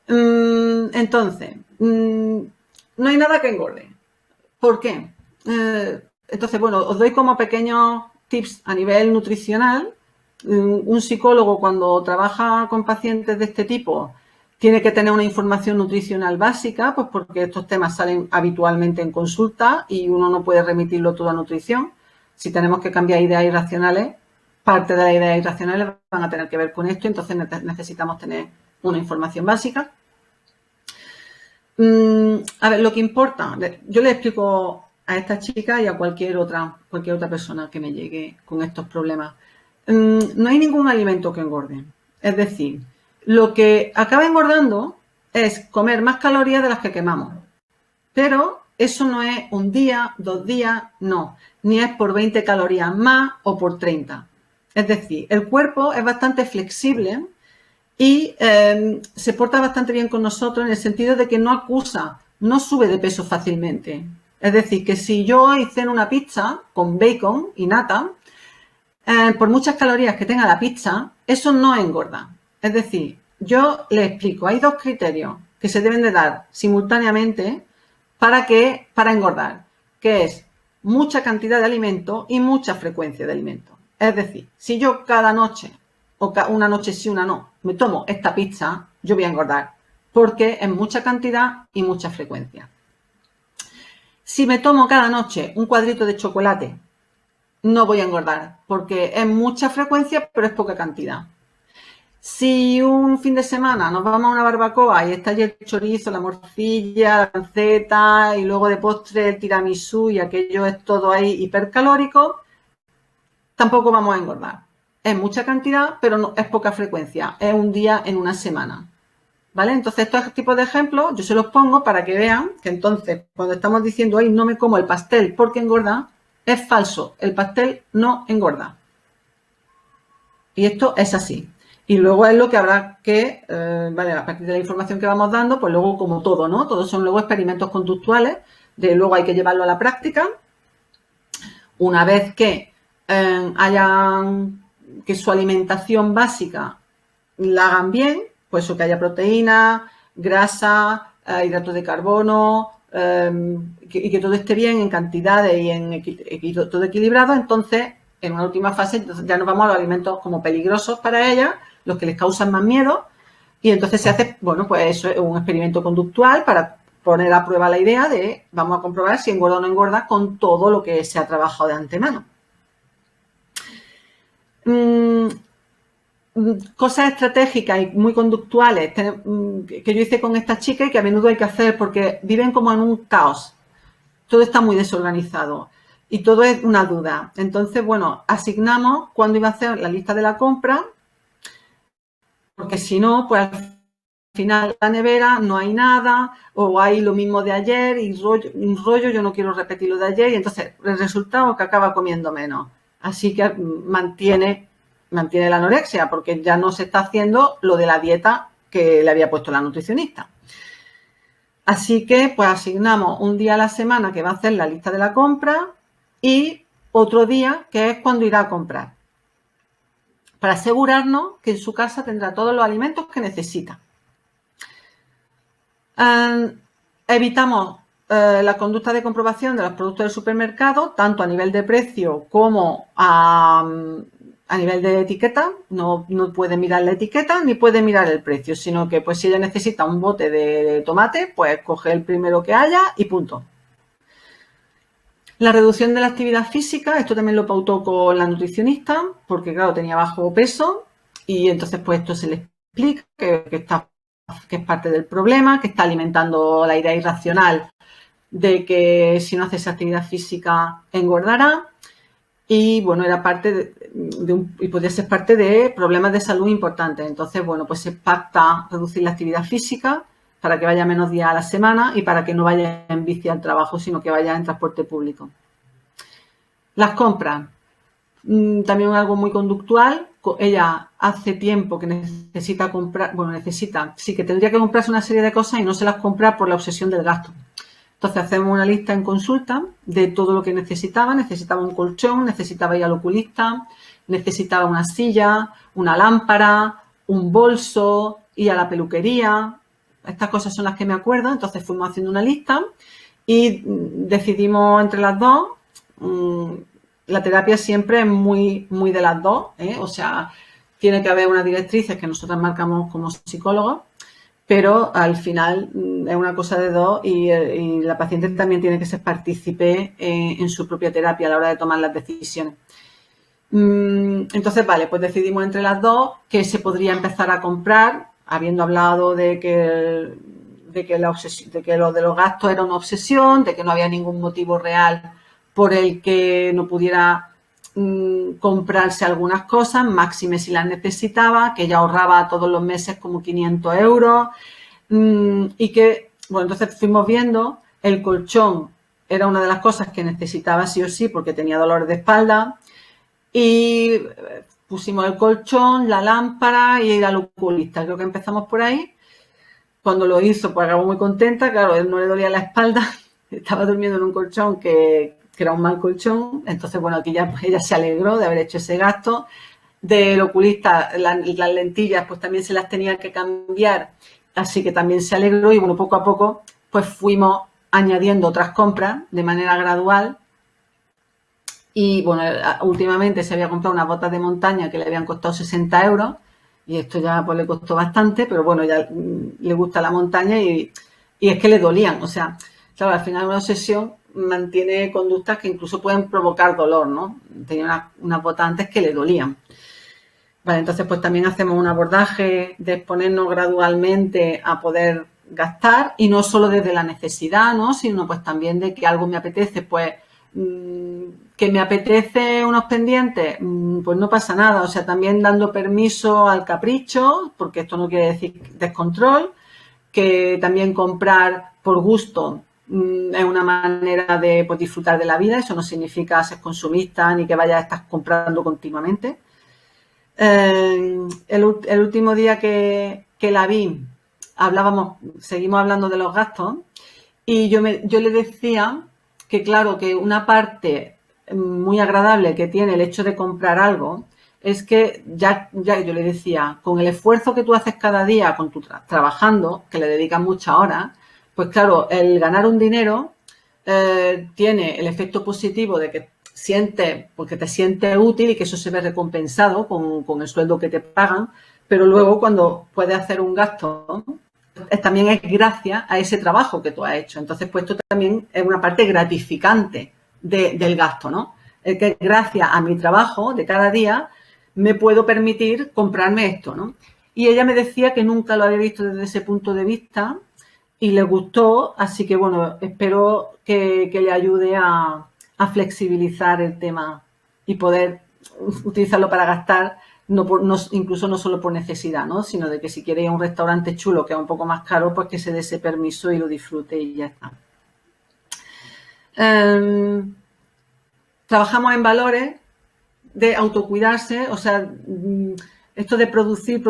Entonces, no hay nada que engorde. ¿Por qué? Entonces, bueno, os doy como pequeños tips a nivel nutricional. Un psicólogo cuando trabaja con pacientes de este tipo tiene que tener una información nutricional básica, pues porque estos temas salen habitualmente en consulta y uno no puede remitirlo todo a nutrición. Si tenemos que cambiar ideas irracionales, parte de las ideas irracionales van a tener que ver con esto, entonces necesitamos tener una información básica. A ver, lo que importa, yo le explico a esta chica y a cualquier otra persona que me llegue con estos problemas. No hay ningún alimento que engorde. Es decir, lo que acaba engordando es comer más calorías de las que quemamos. Pero eso no es un día, 2 días, no. Ni es por 20 calorías más o por 30. Es decir, el cuerpo es bastante flexible y se porta bastante bien con nosotros en el sentido de que no acusa, no sube de peso fácilmente. Es decir, que si yo hoy ceno una pizza con bacon y nata, por muchas calorías que tenga la pizza, eso no engorda. Es decir, yo le explico, hay 2 criterios que se deben de dar simultáneamente para engordar, que es mucha cantidad de alimento y mucha frecuencia de alimento. Es decir, si yo cada noche, o una noche sí, una no, me tomo esta pizza, yo voy a engordar, porque es mucha cantidad y mucha frecuencia. Si me tomo cada noche un cuadrito de chocolate, no voy a engordar, porque es mucha frecuencia, pero es poca cantidad. Si un fin de semana nos vamos a una barbacoa y está allí el chorizo, la morcilla, la panceta y luego de postre el tiramisú y aquello es todo ahí hipercalórico, tampoco vamos a engordar. Es mucha cantidad, pero no, es poca frecuencia. Es un día en una semana. ¿Vale? Entonces, estos tipos de ejemplos yo se los pongo para que vean que entonces, cuando estamos diciendo, ay, no me como el pastel porque engorda, es falso. El pastel no engorda. Y esto es así. Y luego es lo que habrá que, vale, a partir de la información que vamos dando, pues luego como todo, ¿no? Todos son luego experimentos conductuales, luego hay que llevarlo a la práctica. Una vez que que su alimentación básica la hagan bien, pues eso, que haya proteína, grasa, hidratos de carbono, y que todo esté bien en cantidades y todo equilibrado, entonces en una última fase entonces ya nos vamos a los alimentos como peligrosos para ellas, los que les causan más miedo, Y entonces se hace, bueno, pues eso es un experimento conductual para poner a prueba la idea de vamos a comprobar si engorda o no engorda con todo lo que se ha trabajado de antemano. Cosas estratégicas y muy conductuales que yo hice con esta chica y que a menudo hay que hacer porque viven como en un caos. Todo está muy desorganizado y todo es una duda. Entonces, bueno, asignamos cuándo iba a hacer la lista de la compra, porque si no, pues al final en la nevera no hay nada o hay lo mismo de ayer y un rollo, yo no quiero repetir lo de ayer y entonces el resultado es que acaba comiendo menos. Así que mantiene la anorexia porque ya no se está haciendo lo de la dieta que le había puesto la nutricionista. Así que pues asignamos un día a la semana que va a hacer la lista de la compra y otro día que es cuando irá a comprar, para asegurarnos que en su casa tendrá todos los alimentos que necesita. Evitamos la conducta de comprobación de los productos del supermercado, tanto a nivel de precio como a nivel de etiqueta. No puede mirar la etiqueta ni puede mirar el precio, sino que pues si ella necesita un bote de tomate, pues coge el primero que haya y punto. La reducción de la actividad física, esto también lo pautó con la nutricionista, porque claro, tenía bajo peso y entonces pues esto se le explica que es parte del problema, que está alimentando la idea irracional de que si no haces actividad física engordará y bueno, era parte y podría ser parte de problemas de salud importantes. Entonces, bueno, pues se pacta reducir la actividad física para que vaya menos días a la semana y para que no vaya en bici al trabajo, sino que vaya en transporte público. Las compras, también algo muy conductual. Ella hace tiempo que necesita comprar, sí que tendría que comprarse una serie de cosas y no se las compra por la obsesión del gasto. Entonces hacemos una lista en consulta de todo lo que necesitaba. Necesitaba un colchón, necesitaba ir al oculista, necesitaba una silla, una lámpara, un bolso, ir a la peluquería. Estas cosas son las que me acuerdo. Entonces fuimos haciendo una lista y decidimos entre las dos. La terapia siempre es muy, muy de las dos, ¿eh? O sea, tiene que haber unas directrices que nosotros marcamos como psicólogos, pero al final es una cosa de dos y la paciente también tiene que ser partícipe en su propia terapia a la hora de tomar las decisiones. Entonces, vale, pues decidimos entre las dos que se podría empezar a comprar, habiendo hablado de que lo de los gastos era una obsesión, de que no había ningún motivo real por el que no pudiera comprarse algunas cosas, máxime si las necesitaba, que ella ahorraba todos los meses como 500 euros y que, bueno, entonces fuimos viendo, el colchón era una de las cosas que necesitaba sí o sí porque tenía dolores de espalda y pusimos el colchón, la lámpara y ir al oculista. Creo que empezamos por ahí. Cuando lo hizo, pues acabó muy contenta, claro, él no le dolía la espalda, estaba durmiendo en un colchón que era un mal colchón, entonces, bueno, aquí ya pues, ella se alegró de haber hecho ese gasto. Del oculista, las lentillas, pues también se las tenía que cambiar, así que también se alegró y, bueno, poco a poco, pues fuimos añadiendo otras compras de manera gradual y, bueno, últimamente se había comprado unas botas de montaña que le habían costado 60 euros y esto ya pues le costó bastante, pero bueno, ya le gusta la montaña y es que le dolían, o sea, claro, al final una obsesión mantiene conductas que incluso pueden provocar dolor, ¿no? Tenía unas botas antes que le dolían. Vale, entonces pues también hacemos un abordaje de exponernos gradualmente a poder gastar y no solo desde la necesidad, ¿no? Sino pues también de que algo me apetece, pues que me apetece unos pendientes, pues no pasa nada, o sea, también dando permiso al capricho, porque esto no quiere decir descontrol, que también comprar por gusto es una manera de pues, disfrutar de la vida, eso no significa ser consumista ni que vayas a estar comprando continuamente. El último día que la vi, seguimos hablando de los gastos y yo le decía que claro, que una parte muy agradable que tiene el hecho de comprar algo es que ya yo le decía, con el esfuerzo que tú haces cada día con tu trabajando, que le dedicas muchas horas, pues claro, el ganar un dinero tiene el efecto positivo de que porque te sientes útil y que eso se ve recompensado con el sueldo que te pagan, pero luego cuando puedes hacer un gasto, también es gracias a ese trabajo que tú has hecho. Entonces, pues esto también es una parte gratificante del gasto, ¿no? Es que gracias a mi trabajo de cada día me puedo permitir comprarme esto, ¿no? Y ella me decía que nunca lo había visto desde ese punto de vista y le gustó, así que, bueno, espero que le ayude a flexibilizar el tema y poder utilizarlo para gastar, incluso no solo por necesidad, ¿no? Sino de que si quiere ir a un restaurante chulo que es un poco más caro, pues que se dé ese permiso y lo disfrute y ya está. Trabajamos en valores de autocuidarse, o sea, esto de producir,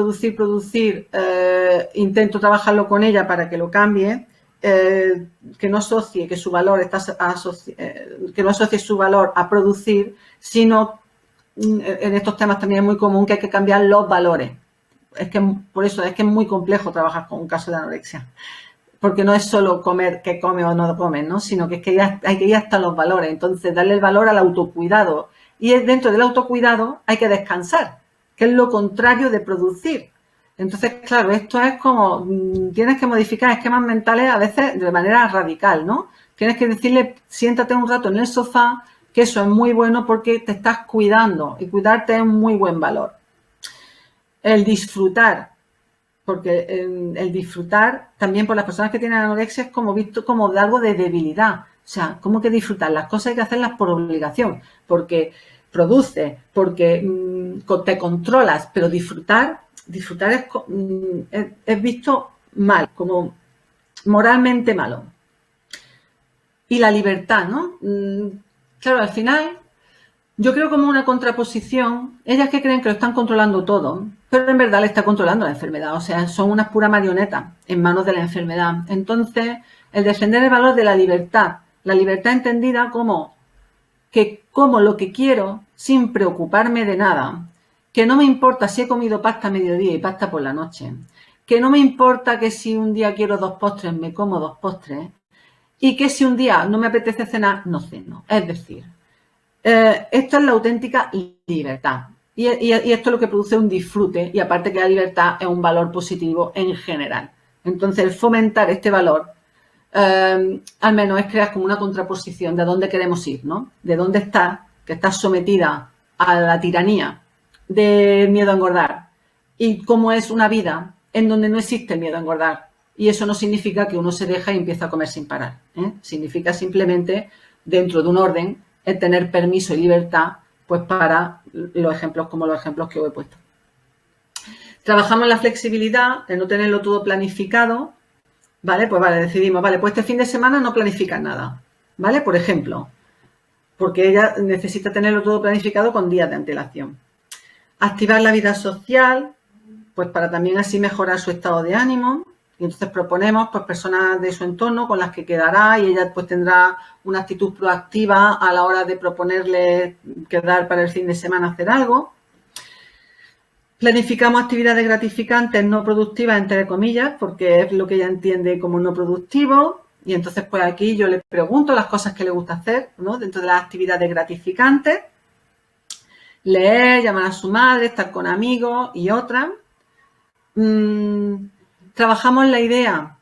intento trabajarlo con ella para que lo cambie, que no asocie que su valor que no asocie su valor a producir, sino en estos temas también es muy común que hay que cambiar los valores. Es que por eso es que es muy complejo trabajar con un caso de anorexia. Porque no es solo comer qué come o no come, ¿no? Sino que es que ya hay que ir hasta los valores. Entonces, darle el valor al autocuidado. Y dentro del autocuidado hay que descansar, que es lo contrario de producir. Entonces, claro, esto es como, tienes que modificar esquemas mentales a veces de manera radical, ¿no? Tienes que decirle, siéntate un rato en el sofá, que eso es muy bueno porque te estás cuidando y cuidarte es un muy buen valor. El disfrutar, porque el disfrutar también por las personas que tienen anorexia es como visto como de algo de debilidad. O sea, ¿cómo que disfrutar? Las cosas hay que hacerlas por obligación, porque produces, porque te controlas, pero disfrutar es visto mal, como moralmente malo. Y la libertad, ¿no? Claro, al final, yo creo como una contraposición, ellas que creen que lo están controlando todo, pero en verdad le está controlando la enfermedad, o sea, son unas puras marionetas en manos de la enfermedad. Entonces, el defender el valor de la libertad entendida como que como lo que quiero sin preocuparme de nada, que no me importa si he comido pasta a mediodía y pasta por la noche, que no me importa que si un día quiero 2 postres, me como 2 postres, y que si un día no me apetece cenar, no ceno. Es decir, esto es la auténtica libertad. Y esto es lo que produce un disfrute, y aparte que la libertad es un valor positivo en general. Entonces, el fomentar este valor, al menos es crear como una contraposición de a dónde queremos ir, ¿no? De dónde estás, que estás sometida a la tiranía del miedo a engordar, y cómo es una vida en donde no existe el miedo a engordar. Y eso no significa que uno se deja y empieza a comer sin parar, ¿eh? Significa simplemente, dentro de un orden, el tener permiso y libertad, pues para los ejemplos como los ejemplos que os he puesto. Trabajamos la flexibilidad, de no tenerlo todo planificado, ¿vale? Pues vale, decidimos, vale, pues este fin de semana no planificas nada, ¿vale? Por ejemplo, porque ella necesita tenerlo todo planificado con días de antelación. Activar la vida social, pues para también así mejorar su estado de ánimo. Y entonces proponemos pues personas de su entorno con las que quedará y ella pues tendrá una actitud proactiva a la hora de proponerle quedar para el fin de semana hacer algo. Planificamos actividades gratificantes no productivas, entre comillas, porque es lo que ella entiende como no productivo. Y entonces pues aquí yo le pregunto las cosas que le gusta hacer, ¿no? Dentro de las actividades gratificantes. Leer, llamar a su madre, estar con amigos y otras. Trabajamos la idea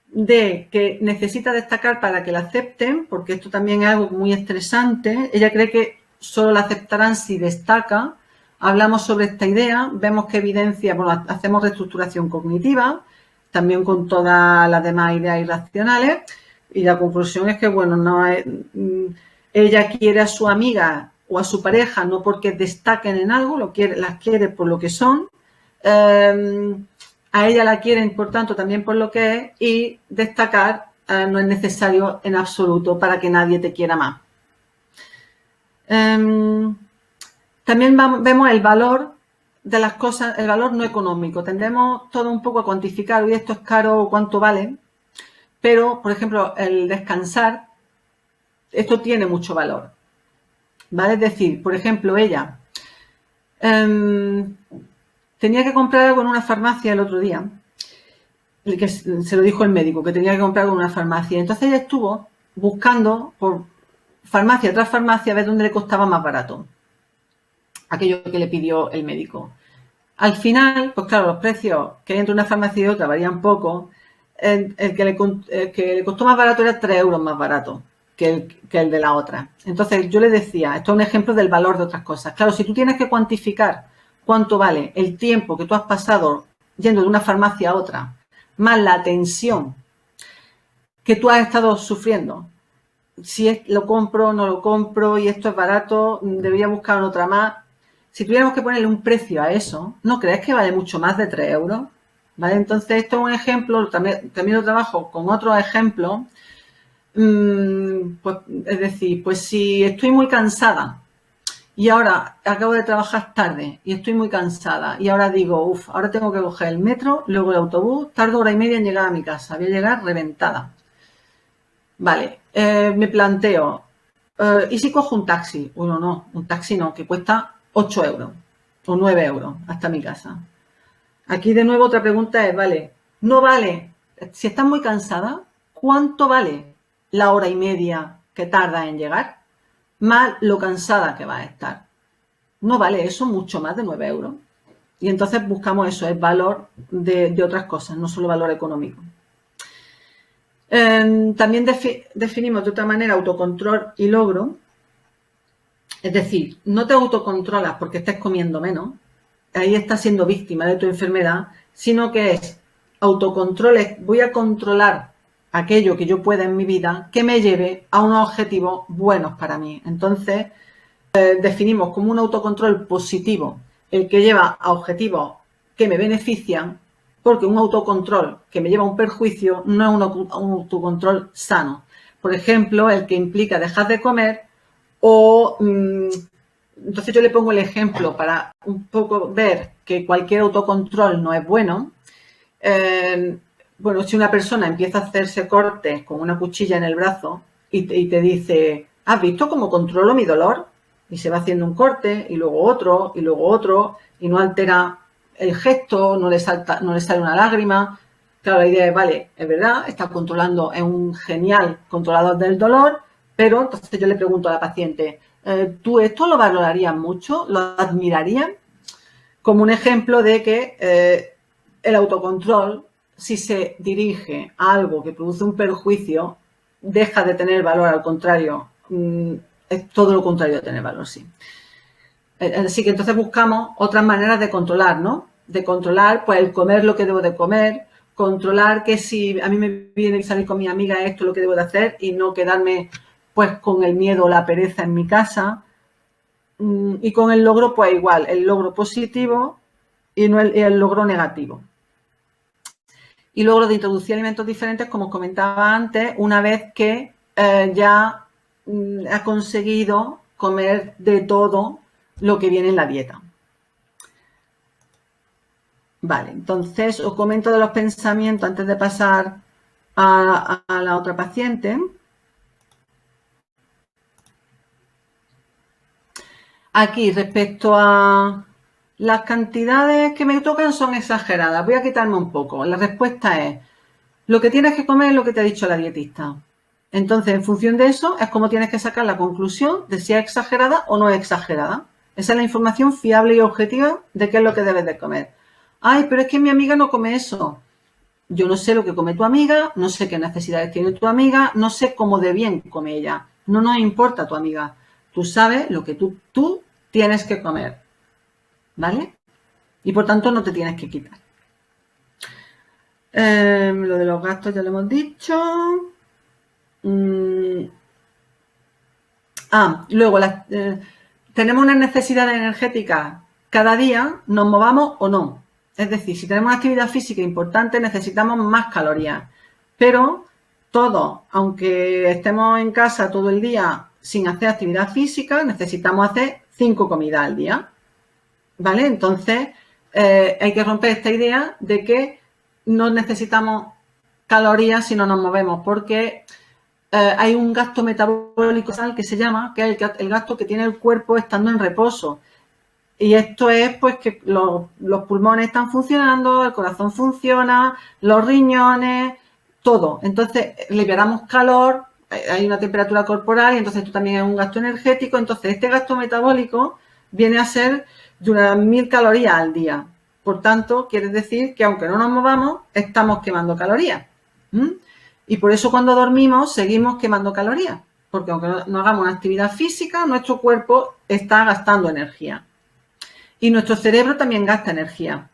de que necesita destacar para que la acepten, porque esto también es algo muy estresante. Ella cree que solo la aceptarán si destaca. Hablamos sobre esta idea, vemos que evidencia, bueno, hacemos reestructuración cognitiva, también con todas las demás ideas irracionales, y la conclusión es que, bueno, no es, ella quiere a su amiga o a su pareja no porque destaquen en algo, las quiere por lo que son. A ella la quieren, por tanto, también por lo que es, y destacar no es necesario en absoluto para que nadie te quiera más. También vemos el valor de las cosas, el valor no económico. Tendemos todo un poco a cuantificar, hoy esto es caro o cuánto vale, pero, por ejemplo, el descansar, esto tiene mucho valor, ¿vale? Es decir, por ejemplo, ella tenía que comprar algo en una farmacia el otro día, que se lo dijo el médico, que tenía que comprar algo en una farmacia. Entonces ella estuvo buscando por farmacia tras farmacia a ver dónde le costaba más barato aquello que le pidió el médico. Al final, pues claro, los precios que hay entre una farmacia y otra varían poco. El que le costó más barato era 3 euros más barato que el de la otra. Entonces yo le decía, esto es un ejemplo del valor de otras cosas. Claro, si tú tienes que cuantificar cuánto vale el tiempo que tú has pasado yendo de una farmacia a otra, más la tensión que tú has estado sufriendo, si lo compro, no lo compro y esto es barato, debería buscar otra más. Si tuviéramos que ponerle un precio a eso, ¿no crees que vale mucho más de 3 euros? ¿Vale? Entonces, esto es un ejemplo, también lo trabajo con otros ejemplos. Pues, es decir, pues si estoy muy cansada y ahora acabo de trabajar tarde y estoy muy cansada y ahora digo, uff, ahora tengo que coger el metro, luego el autobús, tardo hora y media en llegar a mi casa, voy a llegar reventada. Vale, me planteo, ¿y si cojo un taxi? Bueno, no, un taxi no, que cuesta 8 euros o 9 euros hasta mi casa. Aquí de nuevo otra pregunta es, vale, no vale, si estás muy cansada, ¿cuánto vale la hora y media que tarda en llegar? Más lo cansada que vas a estar. No vale eso mucho más de 9 euros. Y entonces buscamos eso, es valor de otras cosas, no solo valor económico. También definimos de otra manera autocontrol y logro. Es decir, no te autocontrolas porque estés comiendo menos, ahí estás siendo víctima de tu enfermedad, sino que es autocontrol, voy a controlar aquello que yo pueda en mi vida que me lleve a unos objetivos buenos para mí. Entonces, definimos como un autocontrol positivo el que lleva a objetivos que me benefician, porque un autocontrol que me lleva a un perjuicio no es un autocontrol sano. Por ejemplo, el que implica dejar de comer o... entonces yo le pongo el ejemplo para un poco ver que cualquier autocontrol no es bueno. Bueno, si una persona empieza a hacerse cortes con una cuchilla en el brazo y te dice, ¿has visto cómo controlo mi dolor? Y se va haciendo un corte y luego otro y no altera el gesto, no le sale una lágrima. Claro, la idea es, vale, es verdad, está controlando, es un genial controlador del dolor, pero entonces yo le pregunto a la paciente, ¿tú esto lo valorarías mucho? ¿Lo admirarías? Como un ejemplo de que el autocontrol, si se dirige a algo que produce un perjuicio, deja de tener valor, al contrario, es todo lo contrario de tener valor, sí. Así que entonces buscamos otras maneras de controlar, ¿no? De controlar, pues, el comer lo que debo de comer, controlar que si a mí me viene a salir con mi amiga esto es lo que debo de hacer y no quedarme, pues, con el miedo o la pereza en mi casa. Y con el logro, pues igual, el logro positivo y no el logro negativo. Y luego de introducir alimentos diferentes, como os comentaba antes, una vez que ya ha conseguido comer de todo lo que viene en la dieta. Vale, entonces os comento de los pensamientos antes de pasar a la otra paciente. Aquí, respecto a las cantidades que me tocan son exageradas. Voy a quitarme un poco. La respuesta es, lo que tienes que comer es lo que te ha dicho la dietista. Entonces, en función de eso, es como tienes que sacar la conclusión de si es exagerada o no es exagerada. Esa es la información fiable y objetiva de qué es lo que debes de comer. Ay, pero es que mi amiga no come eso. Yo no sé lo que come tu amiga, no sé qué necesidades tiene tu amiga, no sé cómo de bien come ella. No nos importa tu amiga. Tú sabes lo que tú tienes que comer. ¿Vale? Y por tanto no te tienes que quitar. Lo de los gastos ya lo hemos dicho. Luego tenemos unas necesidades energéticas cada día, nos movamos o no. Es decir, si tenemos una actividad física importante, necesitamos más calorías. Pero todos, aunque estemos en casa todo el día sin hacer actividad física, necesitamos hacer 5 comidas al día. ¿Vale? Entonces, hay que romper esta idea de que no necesitamos calorías si no nos movemos, porque hay un gasto metabólico que se llama, que es el gasto que tiene el cuerpo estando en reposo. Y esto es pues que los pulmones están funcionando, el corazón funciona, los riñones, todo. Entonces, liberamos calor, hay una temperatura corporal y entonces esto también es un gasto energético. Entonces, este gasto metabólico viene a ser de unas 1000 calorías al día. Por tanto, quiere decir que aunque no nos movamos, estamos quemando calorías. Y por eso cuando dormimos seguimos quemando calorías, porque aunque no hagamos una actividad física, nuestro cuerpo está gastando energía. Y nuestro cerebro también gasta energía.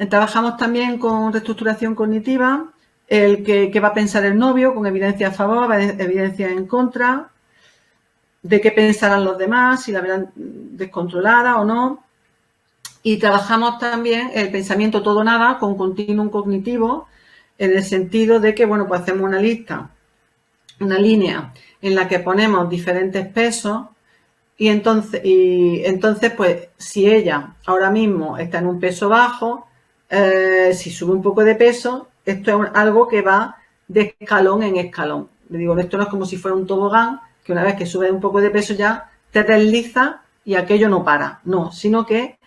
Trabajamos también con reestructuración cognitiva, el que va a pensar el novio, con evidencia a favor, evidencia en contra, de qué pensarán los demás, si la verán descontrolada o no. Y trabajamos también el pensamiento todo nada con continuum cognitivo, en el sentido de que, bueno, pues hacemos una lista, una línea en la que ponemos diferentes pesos y entonces pues si ella ahora mismo está en un peso bajo, si sube un poco de peso, esto es algo que va de escalón en escalón. Le digo, esto no es como si fuera un tobogán, que una vez que sube un poco de peso ya te desliza y aquello no para. No, sino que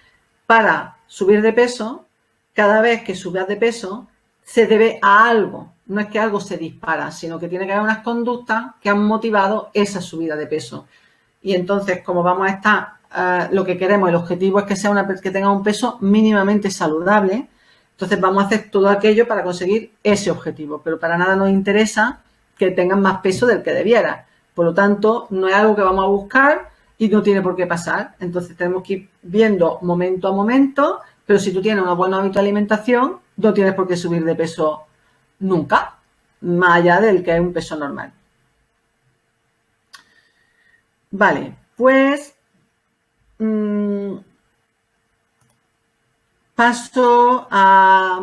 para subir de peso, cada vez que subas de peso, se debe a algo. No es que algo se dispara, sino que tiene que haber unas conductas que han motivado esa subida de peso. Y entonces, como vamos a estar, lo que queremos, el objetivo es que tenga un peso mínimamente saludable. Entonces vamos a hacer todo aquello para conseguir ese objetivo, pero para nada nos interesa que tengan más peso del que debiera. Por lo tanto, no es algo que vamos a buscar y no tiene por qué pasar. Entonces tenemos que ir viendo momento a momento, pero si tú tienes una buena hábito de alimentación, no tienes por qué subir de peso nunca, más allá del que es un peso normal. Vale, pues paso a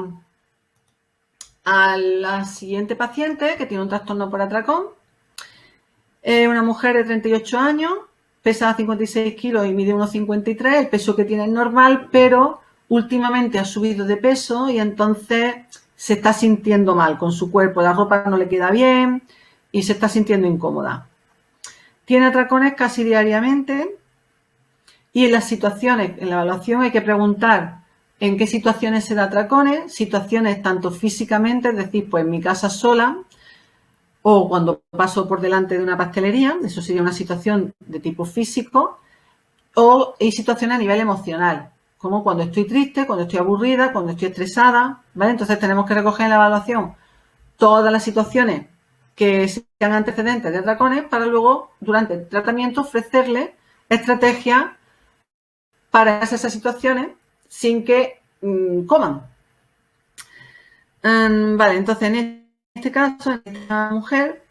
la siguiente paciente que tiene un trastorno por atracón. Es una mujer de 38 años, pesa 56 kilos y mide 1,53, el peso que tiene es normal, pero últimamente ha subido de peso y entonces se está sintiendo mal con su cuerpo, la ropa no le queda bien y se está sintiendo incómoda. Tiene atracones casi diariamente y en las situaciones, en la evaluación hay que preguntar en qué situaciones se da atracones, situaciones tanto físicamente, es decir, pues en mi casa sola, o cuando paso por delante de una pastelería, eso sería una situación de tipo físico, o hay situaciones a nivel emocional, como cuando estoy triste, cuando estoy aburrida, cuando estoy estresada, ¿vale? Entonces tenemos que recoger en la evaluación todas las situaciones que sean antecedentes de atracones para luego, durante el tratamiento, ofrecerle estrategias para esas situaciones sin que coman. Vale, entonces en este caso, en esta mujer,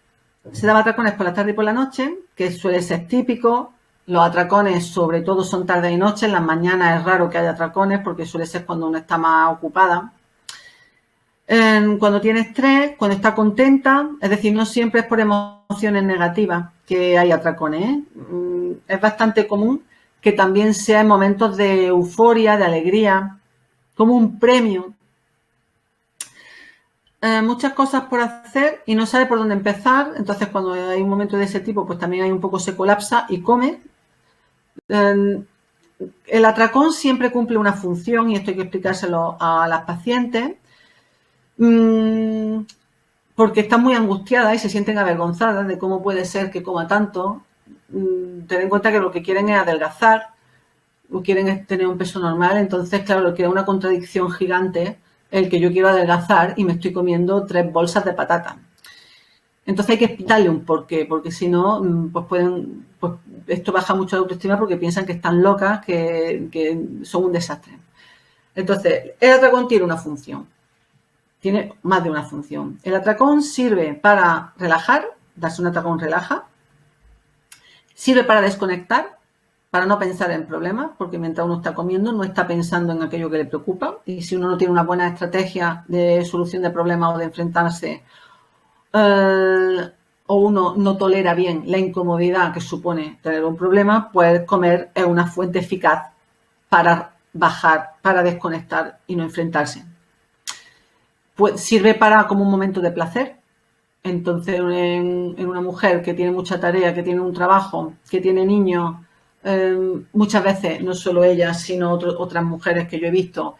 se daba atracones por la tarde y por la noche, que suele ser típico. Los atracones, sobre todo, son tarde y noche. En las mañanas es raro que haya atracones porque suele ser cuando uno está más ocupada. Cuando tiene estrés, cuando está contenta, es decir, no siempre es por emociones negativas que hay atracones, ¿eh? Es bastante común que también sea en momentos de euforia, de alegría, como un premio. Muchas cosas por hacer y no sabe por dónde empezar, entonces cuando hay un momento de ese tipo, pues también hay un poco se colapsa y come. El atracón siempre cumple una función y esto hay que explicárselo a las pacientes, porque están muy angustiadas y se sienten avergonzadas de cómo puede ser que coma tanto. Ten en cuenta que lo que quieren es adelgazar o quieren tener un peso normal, entonces claro, queda una contradicción gigante el que yo quiero adelgazar y me estoy comiendo 3 bolsas de patata. Entonces hay que explicarle un porqué, porque si no, pues esto baja mucho la autoestima porque piensan que están locas, que son un desastre. Entonces, el atracón tiene una función, tiene más de una función. El atracón sirve para relajar, darse un atracón relaja, sirve para desconectar, para no pensar en problemas, porque mientras uno está comiendo no está pensando en aquello que le preocupa, y si uno no tiene una buena estrategia de solución de problemas o de enfrentarse, o uno no tolera bien la incomodidad que supone tener un problema, pues comer es una fuente eficaz para bajar, para desconectar y no enfrentarse. Pues sirve como un momento de placer. Entonces, en una mujer que tiene mucha tarea, que tiene un trabajo, que tiene niños, muchas veces, no solo ella, sino otras mujeres que yo he visto,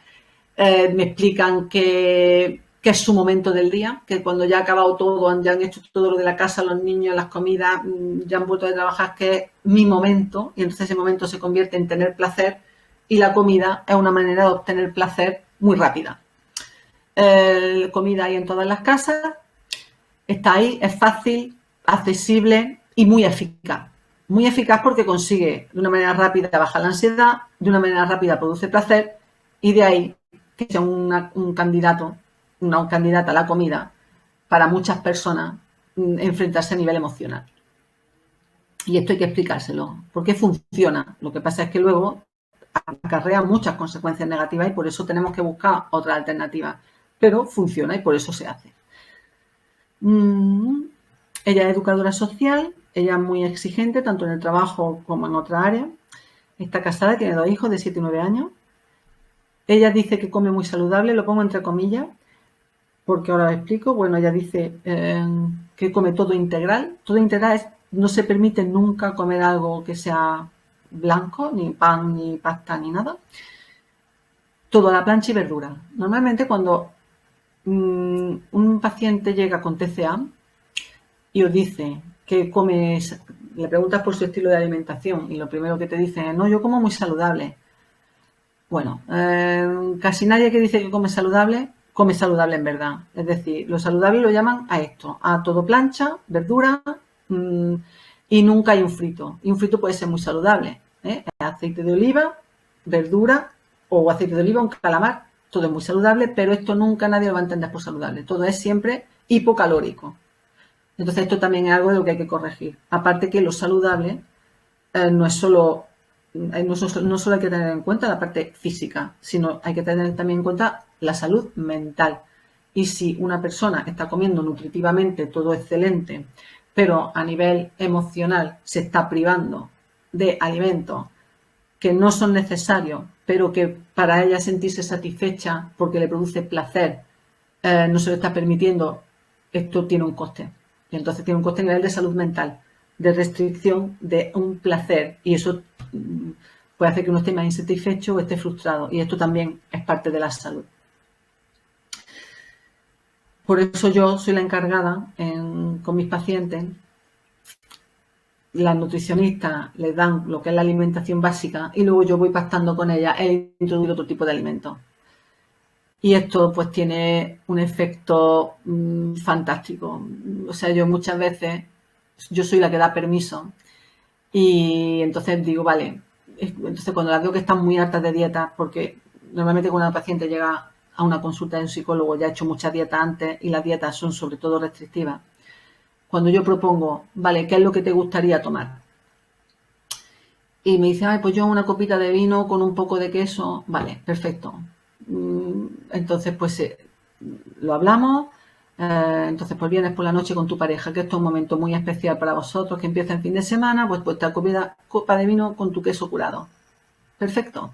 me explican que es su momento del día, que cuando ya ha acabado todo, ya han hecho todo lo de la casa, los niños, las comidas, ya han vuelto de trabajar, que es mi momento, y entonces ese momento se convierte en tener placer, y la comida es una manera de obtener placer muy rápida. Comida hay en todas las casas, está ahí, es fácil, accesible y muy eficaz. Muy eficaz porque consigue de una manera rápida bajar la ansiedad, de una manera rápida produce placer y de ahí que sea un candidato, una candidata a la comida para muchas personas enfrentarse a nivel emocional. Y esto hay que explicárselo. ¿Por qué funciona? Lo que pasa es que luego acarrea muchas consecuencias negativas y por eso tenemos que buscar otra alternativa. Pero funciona y por eso se hace. Ella es educadora social, ella es muy exigente tanto en el trabajo como en otra área. Está casada, tiene 2 hijos de 7 y 9 años. Ella dice que come muy saludable, lo pongo entre comillas, porque ahora lo explico. Bueno, ella dice que come todo integral. Todo integral es, no se permite nunca comer algo que sea blanco, ni pan, ni pasta, ni nada. Todo a la plancha y verdura. Normalmente cuando un paciente llega con TCA y os dice que comes, le preguntas por su estilo de alimentación y lo primero que te dicen es, no, yo como muy saludable. Bueno, casi nadie que dice que come saludable en verdad. Es decir, lo saludable lo llaman a esto, a todo plancha, verdura y nunca hay un frito. Y un frito puede ser muy saludable. Aceite de oliva, verdura o aceite de oliva, un calamar, todo es muy saludable, pero esto nunca nadie lo va a entender por saludable. Todo es siempre hipocalórico. Entonces esto también es algo de lo que hay que corregir. Aparte que lo saludable no solo hay que tener en cuenta la parte física, sino hay que tener también en cuenta la salud mental. Y si una persona está comiendo nutritivamente todo excelente, pero a nivel emocional se está privando de alimentos que no son necesarios, pero que para ella sentirse satisfecha porque le produce placer, no se lo está permitiendo, esto tiene un coste. Y entonces tiene un coste a nivel de salud mental, de restricción de un placer. Y eso puede hacer que uno esté más insatisfecho o esté frustrado. Y esto también es parte de la salud. Por eso yo soy la encargada con mis pacientes. Las nutricionistas les dan lo que es la alimentación básica y luego yo voy pactando con ellas e introducir otro tipo de alimentos. Y esto pues tiene un efecto fantástico. O sea, yo muchas veces, yo soy la que da permiso y entonces digo, vale, entonces cuando las veo que están muy hartas de dieta, porque normalmente cuando una paciente llega a una consulta de un psicólogo ya ha hecho muchas dietas antes y las dietas son sobre todo restrictivas, cuando yo propongo, vale, ¿qué es lo que te gustaría tomar? Y me dice, ay, pues yo una copita de vino con un poco de queso, vale, perfecto. Entonces, pues lo hablamos. Entonces, pues vienes por la noche con tu pareja, que esto es un momento muy especial para vosotros, que empieza el fin de semana, pues vuestra copa de vino con tu queso curado. Perfecto.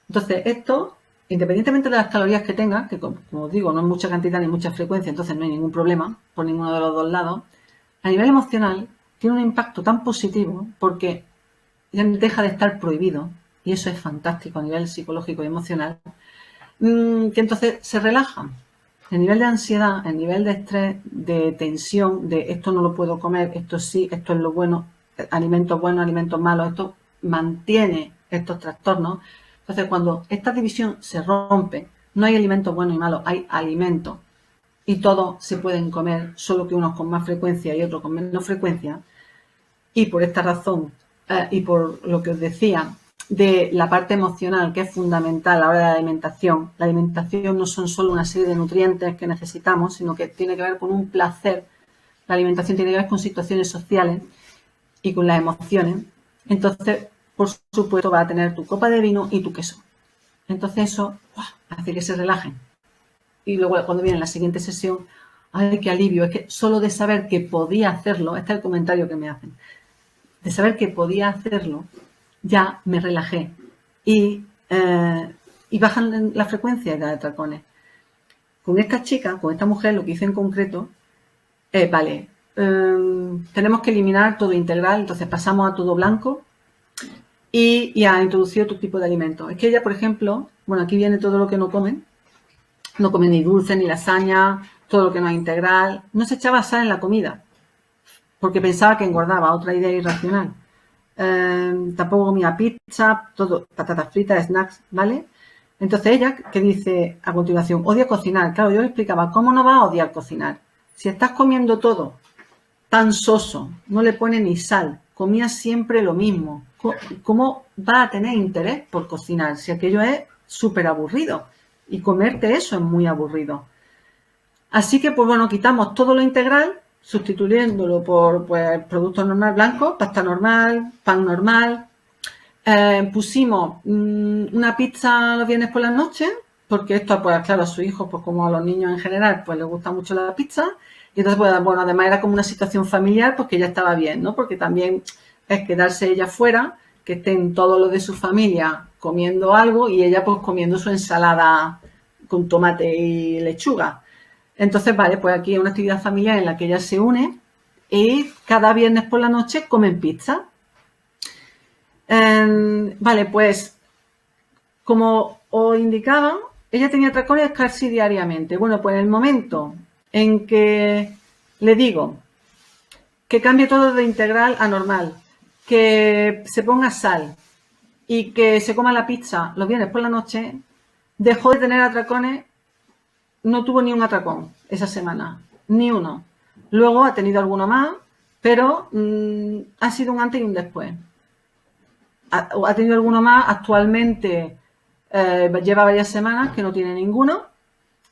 Entonces, esto, independientemente de las calorías que tenga, que como os digo, no es mucha cantidad ni mucha frecuencia, entonces no hay ningún problema por ninguno de los dos lados, a nivel emocional tiene un impacto tan positivo porque ya deja de estar prohibido, y eso es fantástico a nivel psicológico y emocional, que entonces se relajan. El nivel de ansiedad, el nivel de estrés, de tensión, de esto no lo puedo comer, esto sí, esto es lo bueno, alimentos buenos, alimentos malos, esto mantiene estos trastornos. Entonces, cuando esta división se rompe, no hay alimentos buenos y malos, hay alimentos. Y todos se pueden comer, solo que unos con más frecuencia y otros con menos frecuencia. Y por esta razón, y por lo que os decía, de la parte emocional, que es fundamental a la hora de la alimentación no son solo una serie de nutrientes que necesitamos, sino que tiene que ver con un placer. La alimentación tiene que ver con situaciones sociales y con las emociones. Entonces, por supuesto, va a tener tu copa de vino y tu queso. Entonces eso hace que se relajen. Y luego cuando viene la siguiente sesión, ¡ay, qué alivio! Es que solo de saber que podía hacerlo, este es el comentario que me hacen, de saber que podía hacerlo, ya me relajé. Y bajan la frecuencia de atracones. Con esta chica, con esta mujer, lo que hice en concreto es, vale, tenemos que eliminar todo integral, entonces pasamos a todo blanco y a introducir otro tipo de alimentos. Es que ella, por ejemplo, bueno, aquí viene todo lo que no comen. No come ni dulce, ni lasaña, todo lo que no es integral. No se echaba sal en la comida, porque pensaba que engordaba, otra idea irracional. tampoco comía pizza, todo, patatas fritas, snacks, ¿vale? Entonces ella, que dice a continuación, odia cocinar. Claro, yo le explicaba, ¿cómo no va a odiar cocinar? Si estás comiendo todo tan soso, no le pone ni sal, comía siempre lo mismo, ¿cómo va a tener interés por cocinar? Si aquello es súper aburrido y comerte eso es muy aburrido. Así que, pues bueno, quitamos todo lo integral, sustituyéndolo por pues, productos normal blancos, pasta normal, pan normal. Pusimos una pizza los viernes por la noche, porque esto, pues claro, a sus hijos, pues como a los niños en general, pues les gusta mucho la pizza. Y entonces, pues, bueno, además era como una situación familiar, pues que ya estaba bien, ¿no? Porque también es quedarse ella fuera, que estén todos los de su familia comiendo algo y ella pues comiendo su ensalada con tomate y lechuga. Entonces, vale, pues aquí hay una actividad familiar en la que ella se une y cada viernes por la noche comen pizza. Vale, pues como os indicaba, ella tenía atracones casi diariamente. Bueno, pues en el momento en que le digo que cambie todo de integral a normal, que se ponga sal y que se coma la pizza los viernes por la noche, dejó de tener atracones. No tuvo ni un atracón esa semana, ni uno. Luego ha tenido alguno más, pero ha sido un antes y un después. Ha tenido alguno más, actualmente lleva varias semanas que no tiene ninguno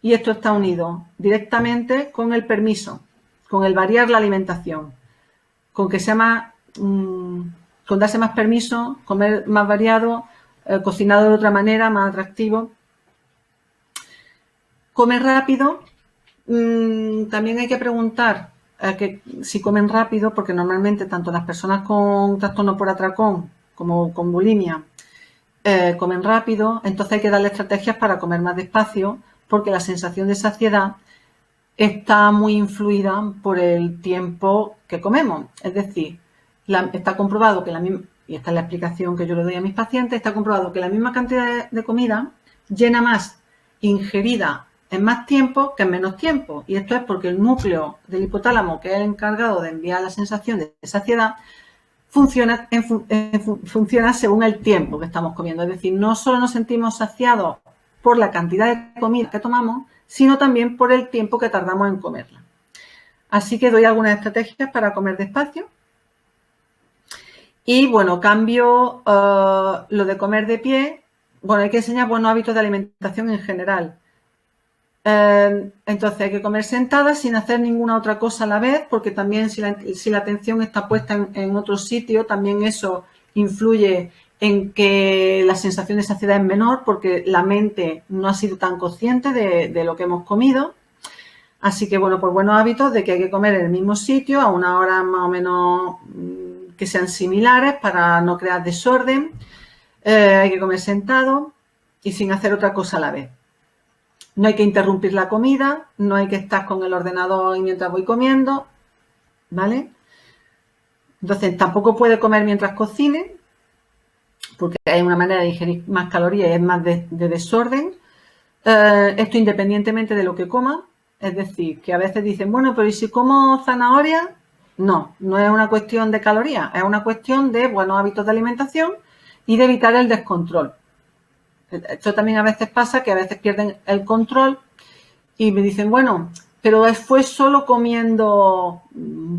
y esto está unido directamente con el permiso, con el variar la alimentación, con que sea más, con darse más permiso, comer más variado, cocinado de otra manera, más atractivo. Comer rápido, también hay que preguntar que si comen rápido, porque normalmente tanto las personas con trastorno por atracón como con bulimia comen rápido, entonces hay que darle estrategias para comer más despacio, porque la sensación de saciedad está muy influida por el tiempo que comemos. Es decir, está comprobado que la misma, y esta es la explicación que yo le doy a mis pacientes, está comprobado que la misma cantidad de comida llena más ingerida en más tiempo que en menos tiempo. Y esto es porque el núcleo del hipotálamo, que es el encargado de enviar la sensación de saciedad, funciona según el tiempo que estamos comiendo. Es decir, no solo nos sentimos saciados por la cantidad de comida que tomamos, sino también por el tiempo que tardamos en comerla. Así que doy algunas estrategias para comer despacio. Y bueno, cambio lo de comer de pie. Bueno, hay que enseñar buenos hábitos de alimentación en general. Entonces hay que comer sentada sin hacer ninguna otra cosa a la vez, porque también si la atención está puesta en otro sitio, también eso influye en que la sensación de saciedad es menor, porque la mente no ha sido tan consciente de lo que hemos comido. Así que bueno, por buenos hábitos de que hay que comer en el mismo sitio a una hora más o menos que sean similares para no crear desorden. Hay que comer sentado y sin hacer otra cosa a la vez. No hay que interrumpir la comida, no hay que estar con el ordenador mientras voy comiendo, ¿vale? Entonces, tampoco puede comer mientras cocine, porque hay una manera de ingerir más calorías y es más de desorden. Esto independientemente de lo que coma, es decir, que a veces dicen, bueno, pero ¿y si como zanahoria? No, no es una cuestión de calorías, es una cuestión de buenos hábitos de alimentación y de evitar el descontrol. Esto también a veces pasa, que a veces pierden el control y me dicen, bueno, pero fue solo comiendo,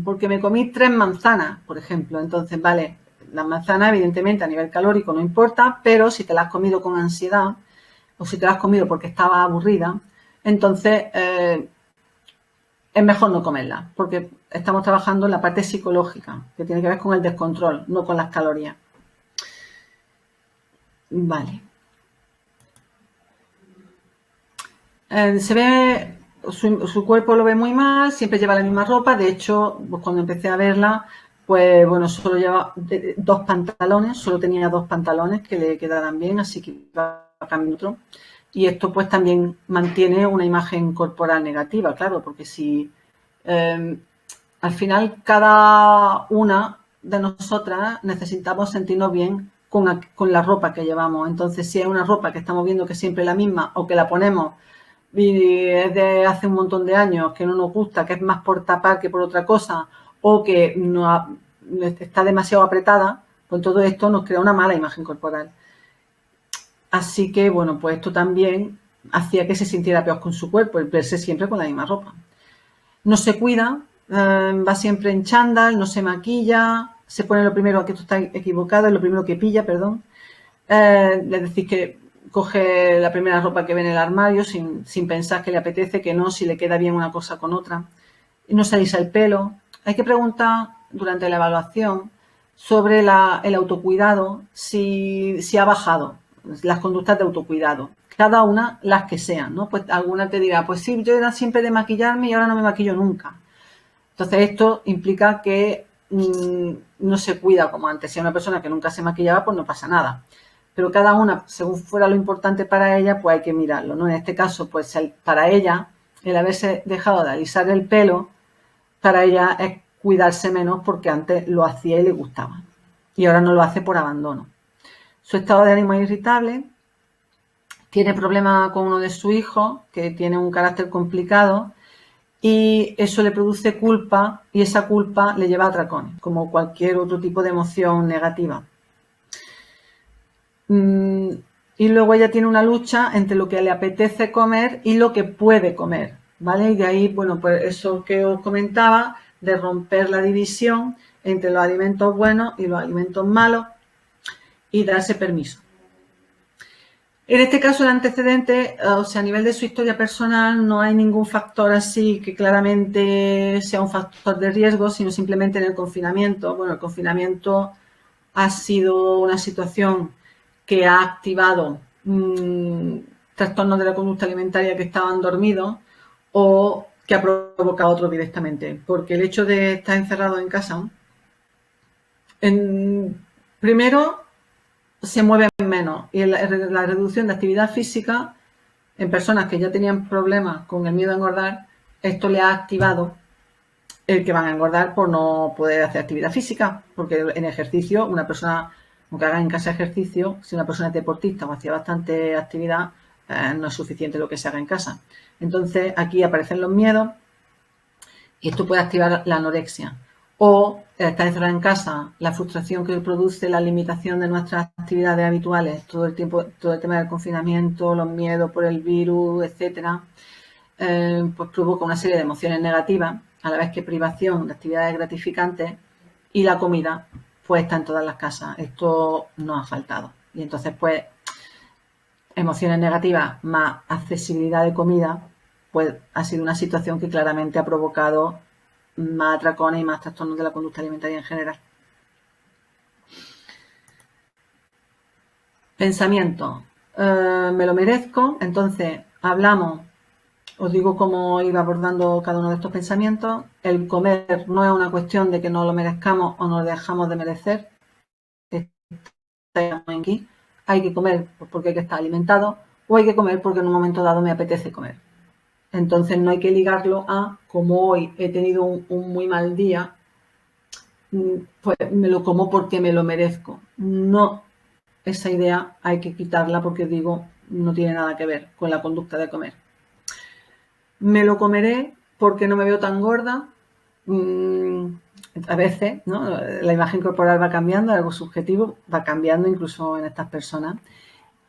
porque me comí 3 manzanas, por ejemplo. Entonces, vale, las manzanas evidentemente a nivel calórico no importa, pero si te las has comido con ansiedad o si te las has comido porque estaba aburrida, entonces es mejor no comerlas, porque estamos trabajando en la parte psicológica, que tiene que ver con el descontrol, no con las calorías. Vale. Se ve, su cuerpo lo ve muy mal, siempre lleva la misma ropa. De hecho, pues cuando empecé a verla, pues bueno, solo lleva 2 pantalones, solo tenía 2 pantalones que le quedaran bien, así que iba a cambiar otro. Y esto pues también mantiene una imagen corporal negativa, claro, porque si al final cada una de nosotras necesitamos sentirnos bien con la ropa que llevamos. Entonces, si hay una ropa que estamos viendo que es siempre la misma o que la ponemos y es de hace un montón de años, que no nos gusta, que es más por tapar que por otra cosa, o que no está demasiado apretada, Pues todo esto nos crea una mala imagen corporal. Así que, bueno, pues esto también hacía que se sintiera peor con su cuerpo, el verse siempre con la misma ropa. No se cuida, va siempre en chándal, no se maquilla, se pone lo primero, que esto está equivocado, es lo primero que pilla, perdón. Es decir, que coge la primera ropa que ve en el armario sin pensar que le apetece, que no, si le queda bien una cosa con otra. Y no se alisa el pelo. Hay que preguntar durante la evaluación sobre el autocuidado, si ha bajado las conductas de autocuidado. Cada una las que sean, ¿no? Pues alguna te dirá, pues sí, yo era siempre de maquillarme y ahora no me maquillo nunca. Entonces esto implica que no se cuida como antes. Si una persona que nunca se maquillaba, pues no pasa nada. Pero cada una, según fuera lo importante para ella, pues hay que mirarlo, ¿no? En este caso, pues para ella, el haberse dejado de alisar el pelo, para ella es cuidarse menos porque antes lo hacía y le gustaba. Y ahora no lo hace por abandono. Su estado de ánimo es irritable, tiene problemas con uno de sus hijos, que tiene un carácter complicado, y eso le produce culpa y esa culpa le lleva a atracones, como cualquier otro tipo de emoción negativa. Y luego ella tiene una lucha entre lo que le apetece comer y lo que puede comer, ¿vale? Y de ahí, bueno, pues eso que os comentaba, de romper la división entre los alimentos buenos y los alimentos malos y darse permiso. En este caso, el antecedente, o sea, a nivel de su historia personal, no hay ningún factor así que claramente sea un factor de riesgo, sino simplemente en el confinamiento. Bueno, el confinamiento ha sido una situación que ha activado trastornos de la conducta alimentaria que estaban dormidos o que ha provocado otros directamente. Porque el hecho de estar encerrado en casa, primero, se mueven menos y la reducción de actividad física en personas que ya tenían problemas con el miedo a engordar, esto le ha activado el que van a engordar por no poder hacer actividad física, porque en ejercicio, una persona, aunque haga en casa ejercicio, si una persona es deportista o hacía bastante actividad, no es suficiente lo que se haga en casa. Entonces aquí aparecen los miedos y esto puede activar la anorexia. O estar encerrada en casa, la frustración que produce la limitación de nuestras actividades habituales, todo el tema del confinamiento, los miedos por el virus, etcétera, pues provoca una serie de emociones negativas, a la vez que privación de actividades gratificantes y la comida, pues está en todas las casas. Esto no ha faltado. Y entonces, pues, emociones negativas más accesibilidad de comida, pues ha sido una situación que claramente ha provocado más atracones y más trastornos de la conducta alimentaria en general. Pensamiento. Me lo merezco. Entonces, hablamos, os digo cómo iba abordando cada uno de estos pensamientos. El comer no es una cuestión de que no lo merezcamos o nos dejamos de merecer. Aquí. Hay que comer porque hay que estar alimentado o hay que comer porque en un momento dado me apetece comer. Entonces no hay que ligarlo a, como hoy he tenido un muy mal día, pues me lo como porque me lo merezco. No, esa idea hay que quitarla porque digo, no tiene nada que ver con la conducta de comer. Me lo comeré porque no me veo tan gorda. A veces, ¿no? La imagen corporal va cambiando, algo subjetivo, va cambiando incluso en estas personas.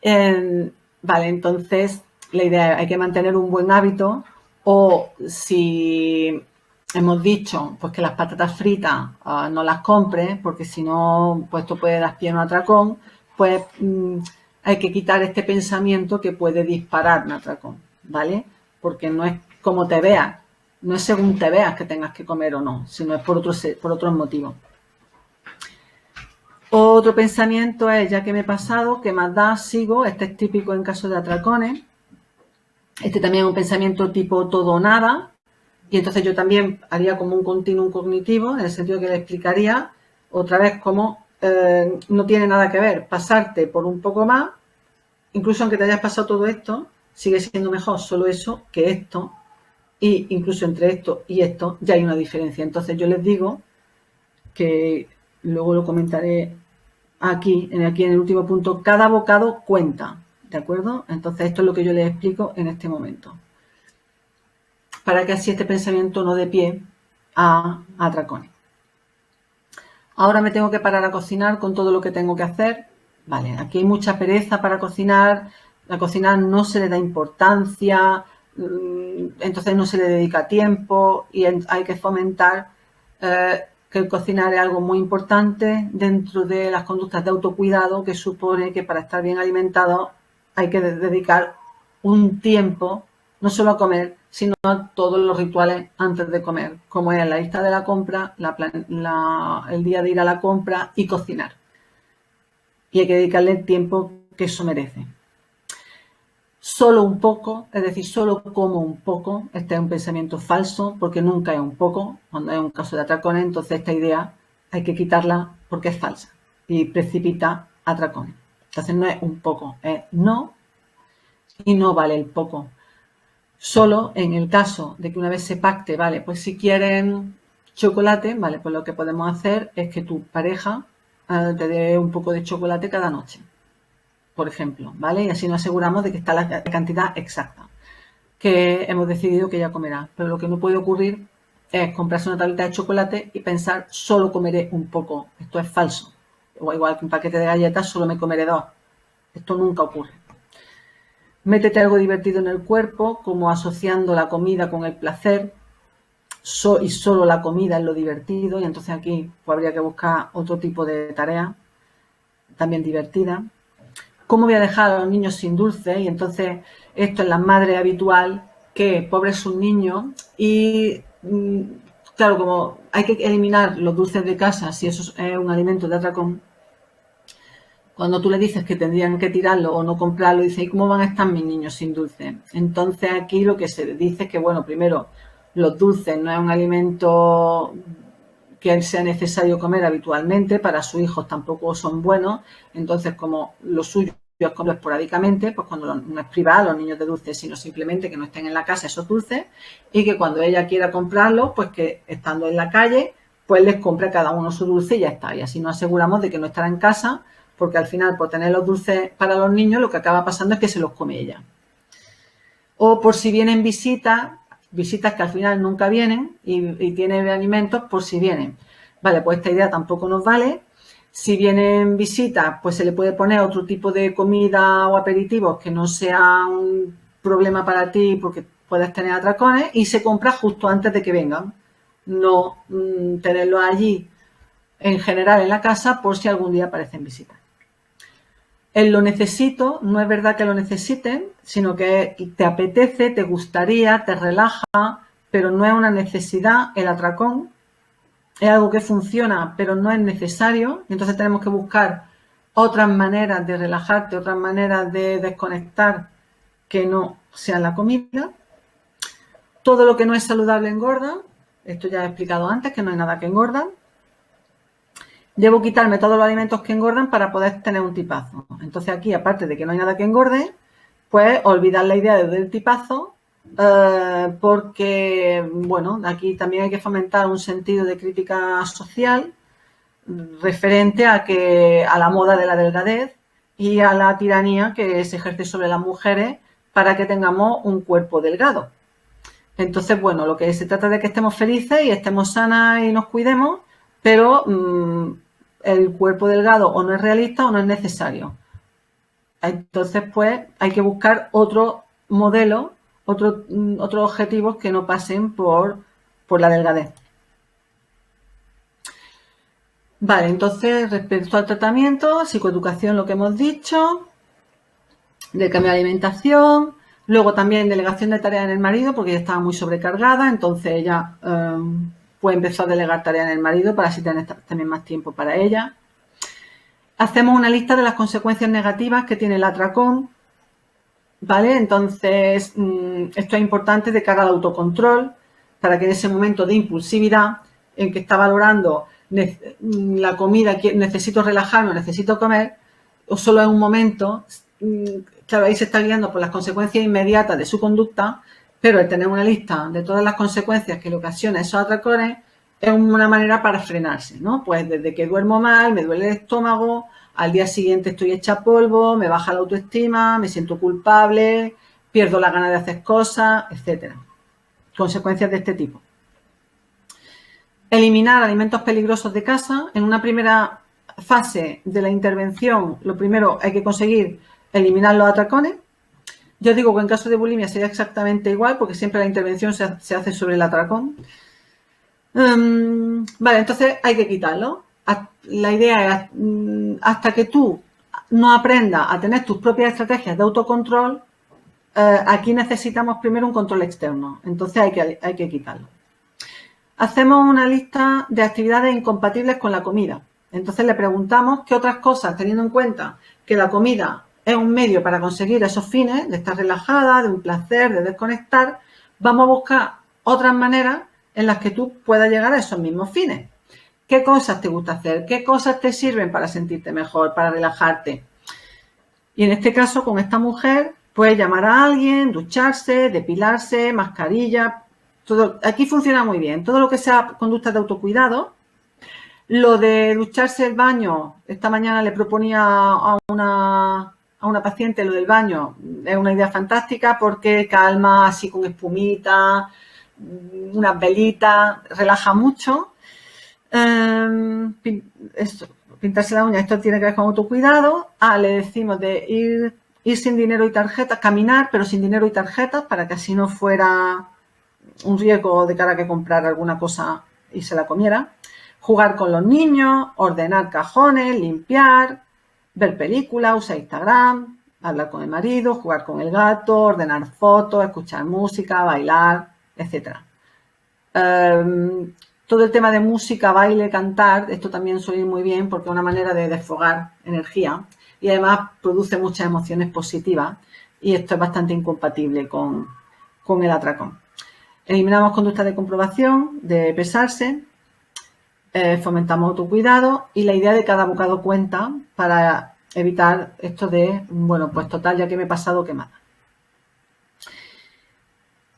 Vale, entonces la idea es hay que mantener un buen hábito o si hemos dicho pues que las patatas fritas no las compres porque si no pues esto puede dar pie a un atracón, pues hay que quitar este pensamiento que puede disparar un atracón, ¿vale? Porque no es como te veas, no es según te veas que tengas que comer o no, sino es por otros motivos. Otro pensamiento es, ya que me he pasado, ¿qué más da? Sigo. Este es típico en caso de atracones. Este también es un pensamiento tipo todo o nada. Y entonces yo también haría como un continuum cognitivo, en el sentido que le explicaría otra vez cómo no tiene nada que ver pasarte por un poco más, incluso aunque te hayas pasado todo esto, sigue siendo mejor solo eso que esto. Y incluso entre esto y esto ya hay una diferencia. Entonces yo les digo que luego lo comentaré aquí en el último punto, cada bocado cuenta, ¿de acuerdo? Entonces esto es lo que yo les explico en este momento, para que así este pensamiento no dé pie a atracones. ahora me tengo que parar a cocinar con todo lo que tengo que hacer. Vale, aquí hay mucha pereza para cocinar, a cocinar no se le da importancia, entonces no se le dedica tiempo y hay que fomentar que el cocinar es algo muy importante dentro de las conductas de autocuidado, que supone que para estar bien alimentados hay que dedicar un tiempo no solo a comer, sino a todos los rituales antes de comer, como es la lista de la compra, el día de ir a la compra y cocinar. Y hay que dedicarle el tiempo que eso merece. Solo un poco, es decir, solo como un poco, este es un pensamiento falso, porque nunca es un poco, cuando es un caso de atracones, entonces esta idea hay que quitarla porque es falsa y precipita atracones. Entonces no es un poco, es no, y no vale el poco. Solo en el caso de que una vez se pacte, vale, pues si quieren chocolate, vale, pues lo que podemos hacer es que tu pareja te dé un poco de chocolate cada noche, por ejemplo, ¿vale? Y así nos aseguramos de que está la cantidad exacta que hemos decidido que ella comerá. Pero lo que no puede ocurrir es comprarse una tableta de chocolate y pensar solo comeré un poco. Esto es falso. O igual que un paquete de galletas, solo me comeré 2. Esto nunca ocurre. Métete algo divertido en el cuerpo, como asociando la comida con el placer, y solo la comida es lo divertido, y entonces aquí pues, habría que buscar otro tipo de tarea, también divertida. ¿Cómo voy a dejar a los niños sin dulce? Y entonces esto en las madres habitual, que pobre es un niño, y claro, como hay que eliminar los dulces de casa, si eso es un alimento de atracón, cuando tú le dices que tendrían que tirarlo o no comprarlo, dice, ¿y cómo van a estar mis niños sin dulce? Entonces aquí lo que se dice es que, bueno, primero, los dulces no es un alimento que sea necesario comer habitualmente, para sus hijos tampoco son buenos, entonces como lo suyo es comerlo esporádicamente, pues cuando no es privar a los niños de dulces, sino simplemente que no estén en la casa esos dulces, y que cuando ella quiera comprarlos, pues que estando en la calle, pues les compre a cada uno su dulce y ya está, y así nos aseguramos de que no estará en casa, porque al final por tener los dulces para los niños lo que acaba pasando es que se los come ella. O por si vienen visitas que al final nunca vienen y tienen alimentos por si vienen. Vale, pues esta idea tampoco nos vale. Si vienen visitas, pues se le puede poner otro tipo de comida o aperitivos que no sea un problema para ti porque puedes tener atracones, y se compra justo antes de que vengan. No tenerlo allí en general en la casa por si algún día aparecen visitas. El lo necesito, no es verdad que lo necesiten, sino que te apetece, te gustaría, te relaja, pero no es una necesidad. El atracón es algo que funciona, pero no es necesario. Entonces tenemos que buscar otras maneras de relajarte, otras maneras de desconectar que no sean la comida. Todo lo que no es saludable engorda. Esto ya he explicado antes, que no hay nada que engorda. Debo quitarme todos los alimentos que engordan para poder tener un tipazo. Entonces aquí, aparte de que no hay nada que engorde, pues olvidar la idea del tipazo, porque, bueno, aquí también hay que fomentar un sentido de crítica social referente a la moda de la delgadez y a la tiranía que se ejerce sobre las mujeres para que tengamos un cuerpo delgado. Entonces, bueno, lo que se trata de que estemos felices y estemos sanas y nos cuidemos, pero el cuerpo delgado o no es realista o no es necesario. Entonces, pues, hay que buscar otro modelo, otros objetivos que no pasen por la delgadez. Vale, entonces, respecto al tratamiento, psicoeducación, lo que hemos dicho, del cambio de alimentación, luego también delegación de tareas en el marido, porque ella estaba muy sobrecargada, entonces ella pues empezó a delegar tareas en el marido para así tener también más tiempo para ella. Hacemos una lista de las consecuencias negativas que tiene el atracón, ¿vale? Entonces, esto es importante de cara al autocontrol, para que en ese momento de impulsividad, en que está valorando la comida, que necesito relajarme, necesito comer, o solo en un momento, claro, ahí se está guiando por las consecuencias inmediatas de su conducta, pero el tener una lista de todas las consecuencias que le ocasiona esos atracones es una manera para frenarse, ¿no? Pues desde que duermo mal, me duele el estómago, al día siguiente estoy hecha polvo, me baja la autoestima, me siento culpable, pierdo la gana de hacer cosas, etcétera. Consecuencias de este tipo. Eliminar alimentos peligrosos de casa. En una primera fase de la intervención, lo primero hay que conseguir eliminar los atracones. Yo digo que en caso de bulimia sería exactamente igual, porque siempre la intervención se hace sobre el atracón. Vale, entonces hay que quitarlo. La idea es, hasta que tú no aprendas a tener tus propias estrategias de autocontrol, aquí necesitamos primero un control externo. Entonces hay que quitarlo. Hacemos una lista de actividades incompatibles con la comida. Entonces le preguntamos qué otras cosas, teniendo en cuenta que la comida es un medio para conseguir esos fines, de estar relajada, de un placer, de desconectar, vamos a buscar otras maneras en las que tú puedas llegar a esos mismos fines. ¿Qué cosas te gusta hacer? ¿Qué cosas te sirven para sentirte mejor, para relajarte? Y en este caso, con esta mujer, puede llamar a alguien, ducharse, depilarse, mascarilla. Todo, aquí funciona muy bien. Todo lo que sea conductas de autocuidado. Lo de ducharse el baño, esta mañana le proponía a una paciente lo del baño, es una idea fantástica porque calma, así con espumita, unas velitas, relaja mucho. Pintarse la uña, esto tiene que ver con autocuidado. Le decimos de ir sin dinero y tarjetas, caminar pero sin dinero y tarjetas para que así no fuera un riesgo de cara a que comprara alguna cosa y se la comiera. Jugar con los niños, ordenar cajones, limpiar, ver películas, usar Instagram, hablar con el marido, jugar con el gato, ordenar fotos, escuchar música, bailar, etc. Todo el tema de música, baile, cantar, esto también suele ir muy bien porque es una manera de desfogar energía y además produce muchas emociones positivas y esto es bastante incompatible con el atracón. Eliminamos conductas de comprobación, de pesarse, fomentamos autocuidado y la idea de cada bocado cuenta para evitar esto de, bueno, pues total, ya que me he pasado, quemada.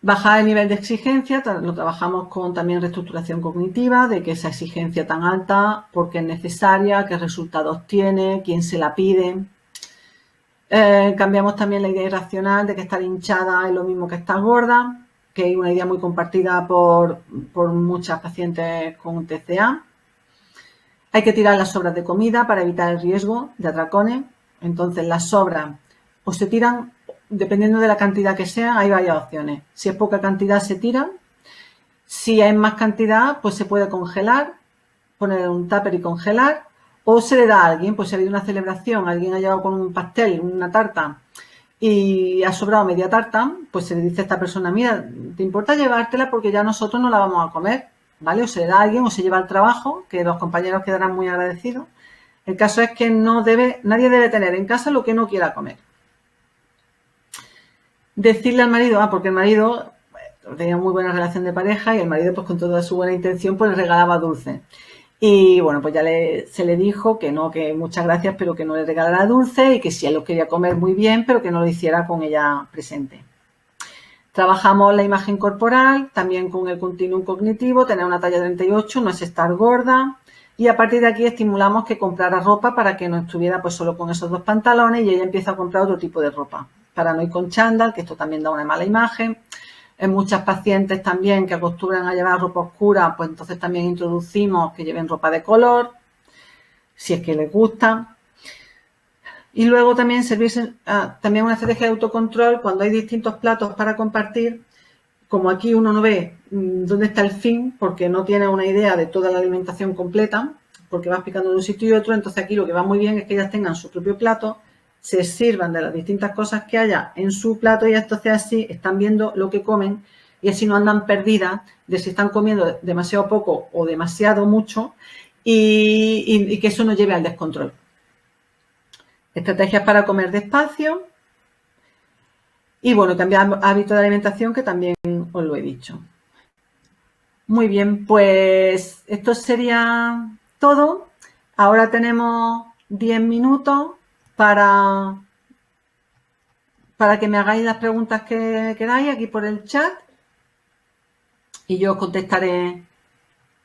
Bajar el nivel de exigencia, lo trabajamos con también reestructuración cognitiva, de que esa exigencia tan alta, por qué es necesaria, qué resultados tiene, quién se la pide. Cambiamos también la idea irracional de que estar hinchada es lo mismo que estar gorda, que es una idea muy compartida por muchas pacientes con TCA. Hay que tirar las sobras de comida para evitar el riesgo de atracones. Entonces, las sobras o se tiran, dependiendo de la cantidad que sea, hay varias opciones. Si es poca cantidad, se tiran. Si hay más cantidad, pues se puede congelar, poner en un tupper y congelar. O se le da a alguien, pues si ha habido una celebración, alguien ha llegado con un pastel, una tarta, y ha sobrado media tarta, pues se le dice a esta persona, mira, ¿te importa llevártela? Porque ya nosotros no la vamos a comer, ¿vale? O se le da a alguien o se lleva al trabajo, que los compañeros quedarán muy agradecidos. El caso es que nadie debe tener en casa lo que no quiera comer. Decirle al marido, porque el marido tenía muy buena relación de pareja y el marido, pues con toda su buena intención, pues le regalaba dulce. Y bueno, pues ya se le dijo que no, que muchas gracias, pero que no le regalara dulce y que si él lo quería comer muy bien, pero que no lo hiciera con ella presente. Trabajamos la imagen corporal, también con el continuum cognitivo, tener una talla 38 no es estar gorda. Y a partir de aquí estimulamos que comprara ropa para que no estuviera pues solo con esos dos pantalones y ella empieza a comprar otro tipo de ropa. Para no ir con chándal, que esto también da una mala imagen. En muchas pacientes también que acostumbran a llevar ropa oscura, pues entonces también introducimos que lleven ropa de color, si es que les gusta. Y luego también servirse también una estrategia de autocontrol cuando hay distintos platos para compartir. Como aquí uno no ve dónde está el fin, porque no tiene una idea de toda la alimentación completa, porque vas picando de un sitio y otro, entonces aquí lo que va muy bien es que ellas tengan su propio plato, se sirvan de las distintas cosas que haya en su plato y entonces así están viendo lo que comen y así no andan perdidas de si están comiendo demasiado poco o demasiado mucho y que eso nos lleve al descontrol. Estrategias para comer despacio y bueno, cambiar hábitos de alimentación que también os lo he dicho. Muy bien, pues esto sería todo. Ahora tenemos 10 minutos para que me hagáis las preguntas que queráis aquí por el chat y yo os contestaré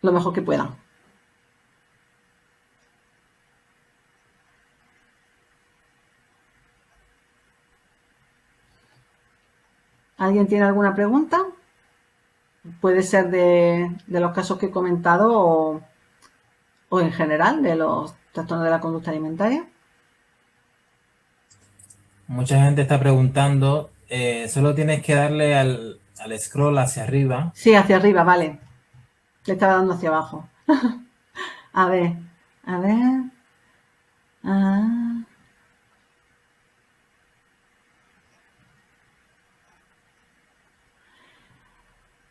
lo mejor que pueda. ¿Alguien tiene alguna pregunta? puede ser de los casos que he comentado o en general de los trastornos de la conducta alimentaria. Mucha gente está preguntando, solo tienes que darle al scroll hacia arriba. Sí, hacia arriba, vale. Le estaba dando hacia abajo. A ver, a ver. Ah.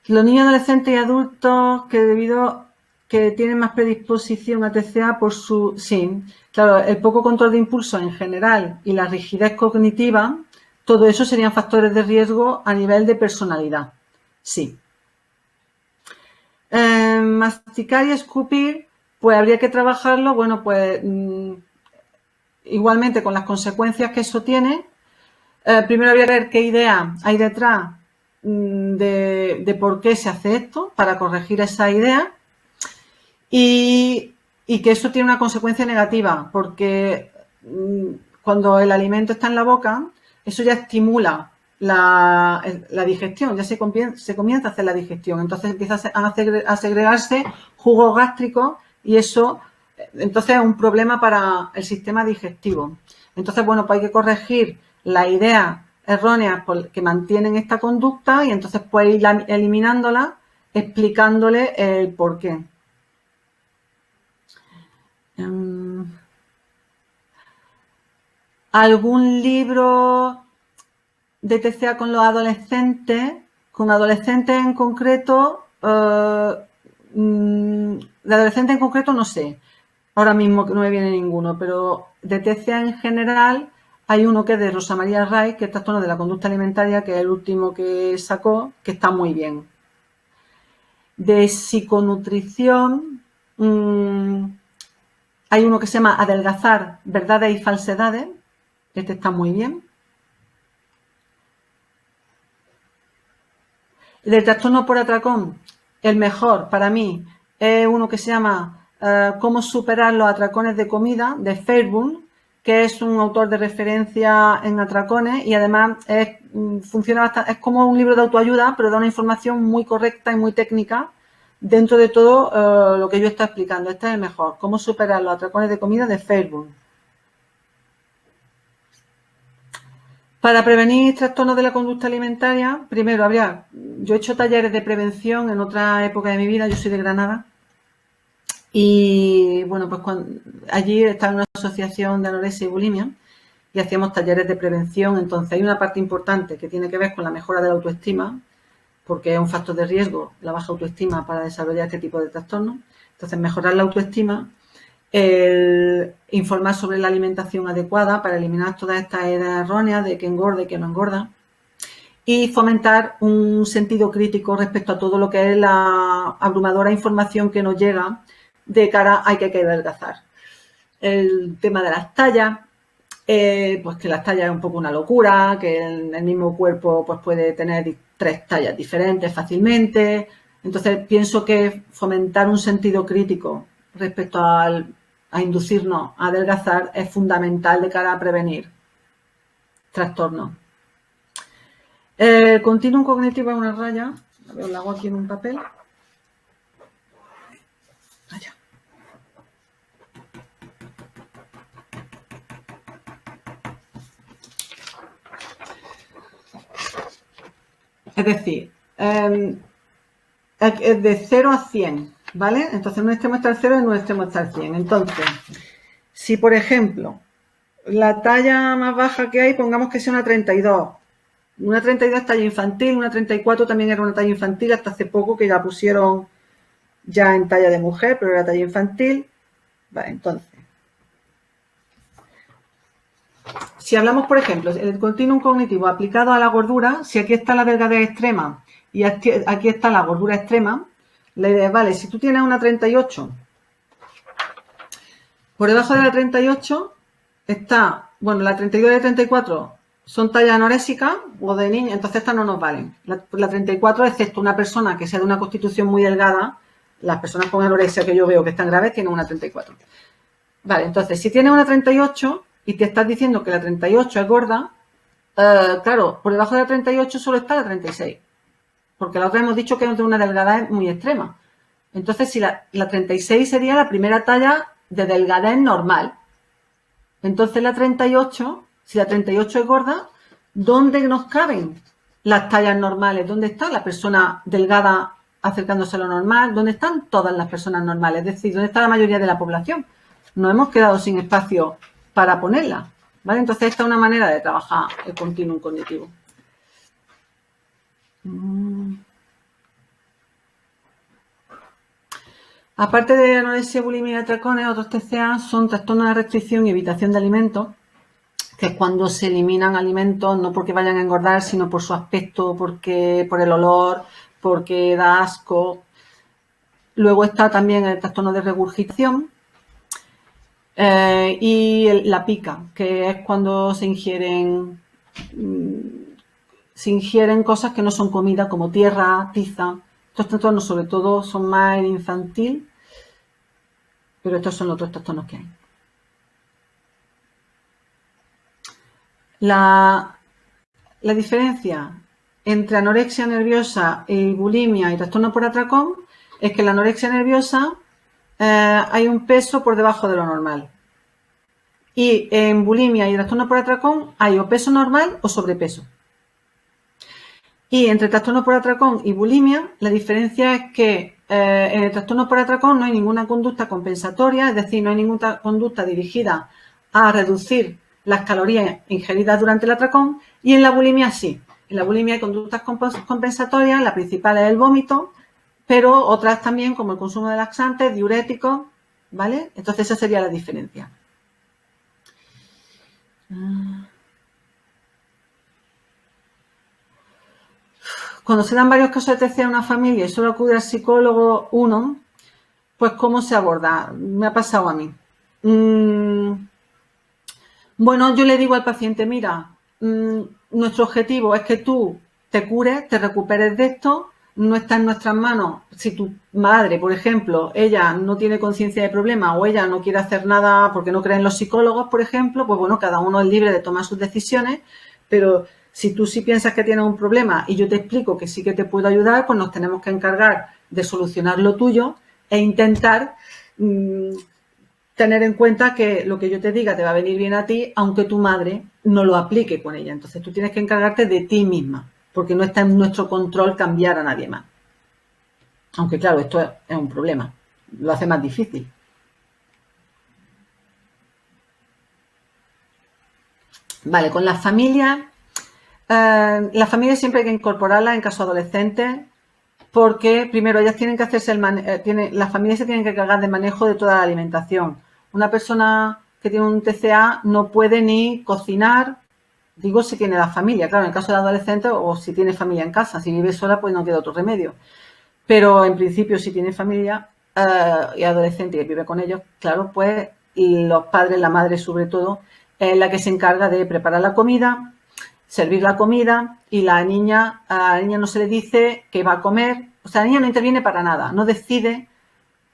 Los niños, adolescentes y adultos que tienen más predisposición a TCA por su... Sí, claro, el poco control de impulso en general y la rigidez cognitiva, todo eso serían factores de riesgo a nivel de personalidad. Sí. Masticar y escupir, pues habría que trabajarlo, bueno, pues igualmente con las consecuencias que eso tiene. Primero habría que ver qué idea hay detrás de por qué se hace esto, para corregir esa idea, y que eso tiene una consecuencia negativa, porque cuando el alimento está en la boca, eso ya estimula la digestión, ya se comienza a hacer la digestión, entonces empieza a segregarse jugos gástricos y eso entonces es un problema para el sistema digestivo. Entonces, bueno, pues hay que corregir la idea erróneas que mantienen esta conducta y entonces pues ir eliminándola explicándole el por qué. ¿Algún libro de TCA con los adolescentes? Con adolescentes en concreto, de adolescentes en concreto no sé. Ahora mismo no me viene ninguno, pero de TCA en general hay uno que es de Rosa María Ray, que es trastorno de la conducta alimentaria, que es el último que sacó, que está muy bien. De psiconutrición hay uno que se llama Adelgazar, verdades y falsedades. Este está muy bien. Del trastorno por atracón, el mejor para mí es uno que se llama Cómo superar los atracones de comida, de Fairburn, que es un autor de referencia en atracones y además funciona bastante, es como un libro de autoayuda, pero da una información muy correcta y muy técnica dentro de todo lo que yo estoy explicando. Este es el mejor, Cómo superar los atracones de comida, de Fairburn. Para prevenir trastornos de la conducta alimentaria, primero yo he hecho talleres de prevención en otra época de mi vida, yo soy de Granada, y bueno, pues allí estaba en una asociación de anorexia y bulimia y hacíamos talleres de prevención. Entonces hay una parte importante que tiene que ver con la mejora de la autoestima, porque es un factor de riesgo la baja autoestima para desarrollar este tipo de trastornos. Entonces mejorar la autoestima, informar sobre la alimentación adecuada para eliminar todas estas ideas erróneas de que engorda y que no engorda, y fomentar un sentido crítico respecto a todo lo que es la abrumadora información que nos llega de cara a que hay que adelgazar. El tema de las tallas, pues que las tallas es un poco una locura, que el mismo cuerpo pues puede tener 3 tallas diferentes fácilmente. Entonces pienso que fomentar un sentido crítico respecto a inducirnos a adelgazar es fundamental de cara a prevenir trastornos. El continuum cognitivo es una raya, a ver, lo hago aquí en un papel. Allá. Es decir, es de 0 a 100, ¿vale? Entonces en un extremo está el 0 y en un extremo está el 100. Entonces, si por ejemplo la talla más baja que hay, pongamos que sea una 32. Una 32 es talla infantil, una 34 también era una talla infantil, hasta hace poco que la pusieron ya en talla de mujer, pero era talla infantil. Vale, entonces, si hablamos, por ejemplo, el continuum cognitivo aplicado a la gordura, si aquí está la delgadez extrema y aquí está la gordura extrema, la idea es, vale, si tú tienes una 38, por debajo de la 38 está, bueno, la 32 y la 34 son tallas anorésicas o de niña, entonces estas no nos valen. La 34, excepto una persona que sea de una constitución muy delgada, las personas con anorexia que yo veo que están graves tienen una 34. Vale, entonces, si tienes una 38 y te estás diciendo que la 38 es gorda, claro, por debajo de la 38 solo está la 36. porque la otra hemos dicho que es de una delgadez muy extrema. Entonces, si la 36 sería la primera talla de delgadez normal. Entonces, la 38, si la 38 es gorda, ¿dónde nos caben las tallas normales? ¿Dónde está la persona delgada acercándose a lo normal? ¿Dónde están todas las personas normales? Es decir, ¿dónde está la mayoría de la población? Nos hemos quedado sin espacio para ponerla, ¿vale? Entonces, esta es una manera de trabajar el continuum cognitivo. Aparte de anorexia, bulimia y atracones, otros TCA son trastornos de restricción y evitación de alimentos, que es cuando se eliminan alimentos no porque vayan a engordar, sino por su aspecto, porque por el olor, porque da asco. Luego está también el trastorno de regurgitación y la pica, que es cuando se ingieren cosas que no son comida, como tierra, tiza. Estos trastornos sobre todo son más en infantil, pero estos son los otros trastornos que hay. La diferencia entre anorexia nerviosa y bulimia y trastorno por atracón es que en la anorexia nerviosa hay un peso por debajo de lo normal. Y en bulimia y trastorno por atracón hay o peso normal o sobrepeso. Y entre trastorno por atracón y bulimia, la diferencia es que en el trastorno por atracón no hay ninguna conducta compensatoria, es decir, no hay ninguna conducta dirigida a reducir las calorías ingeridas durante el atracón, y en la bulimia sí. En la bulimia hay conductas compensatorias, la principal es el vómito, pero otras también como el consumo de laxantes, diuréticos, ¿vale? Entonces esa sería la diferencia. Cuando se dan varios casos de TCA en una familia y solo acude al psicólogo uno, pues ¿cómo se aborda? Me ha pasado a mí. Bueno, yo le digo al paciente, mira, nuestro objetivo es que tú te cures, te recuperes de esto, no está en nuestras manos. Si tu madre, por ejemplo, ella no tiene conciencia de problema o ella no quiere hacer nada porque no cree en los psicólogos, por ejemplo, pues bueno, cada uno es libre de tomar sus decisiones, pero si tú sí piensas que tienes un problema y yo te explico que sí que te puedo ayudar, pues nos tenemos que encargar de solucionar lo tuyo e intentar tener en cuenta que lo que yo te diga te va a venir bien a ti, aunque tu madre no lo aplique con ella. Entonces tú tienes que encargarte de ti misma, porque no está en nuestro control cambiar a nadie más. Aunque claro, esto es un problema, lo hace más difícil. Vale, con las familias siempre hay que incorporarlas en caso adolescentes, porque primero ellas tienen que hacerse las familias se tienen que encargar del manejo de toda la alimentación. Una persona que tiene un TCA no puede ni cocinar, digo si tiene la familia, claro, en el caso de adolescentes o si tiene familia en casa, si vive sola pues no queda otro remedio. Pero en principio si tiene familia y adolescente y vive con ellos, claro, pues los padres, la madre sobre todo, es la que se encarga de preparar la comida, servir la comida, y a la niña no se le dice que va a comer, o sea, la niña no interviene para nada, no decide.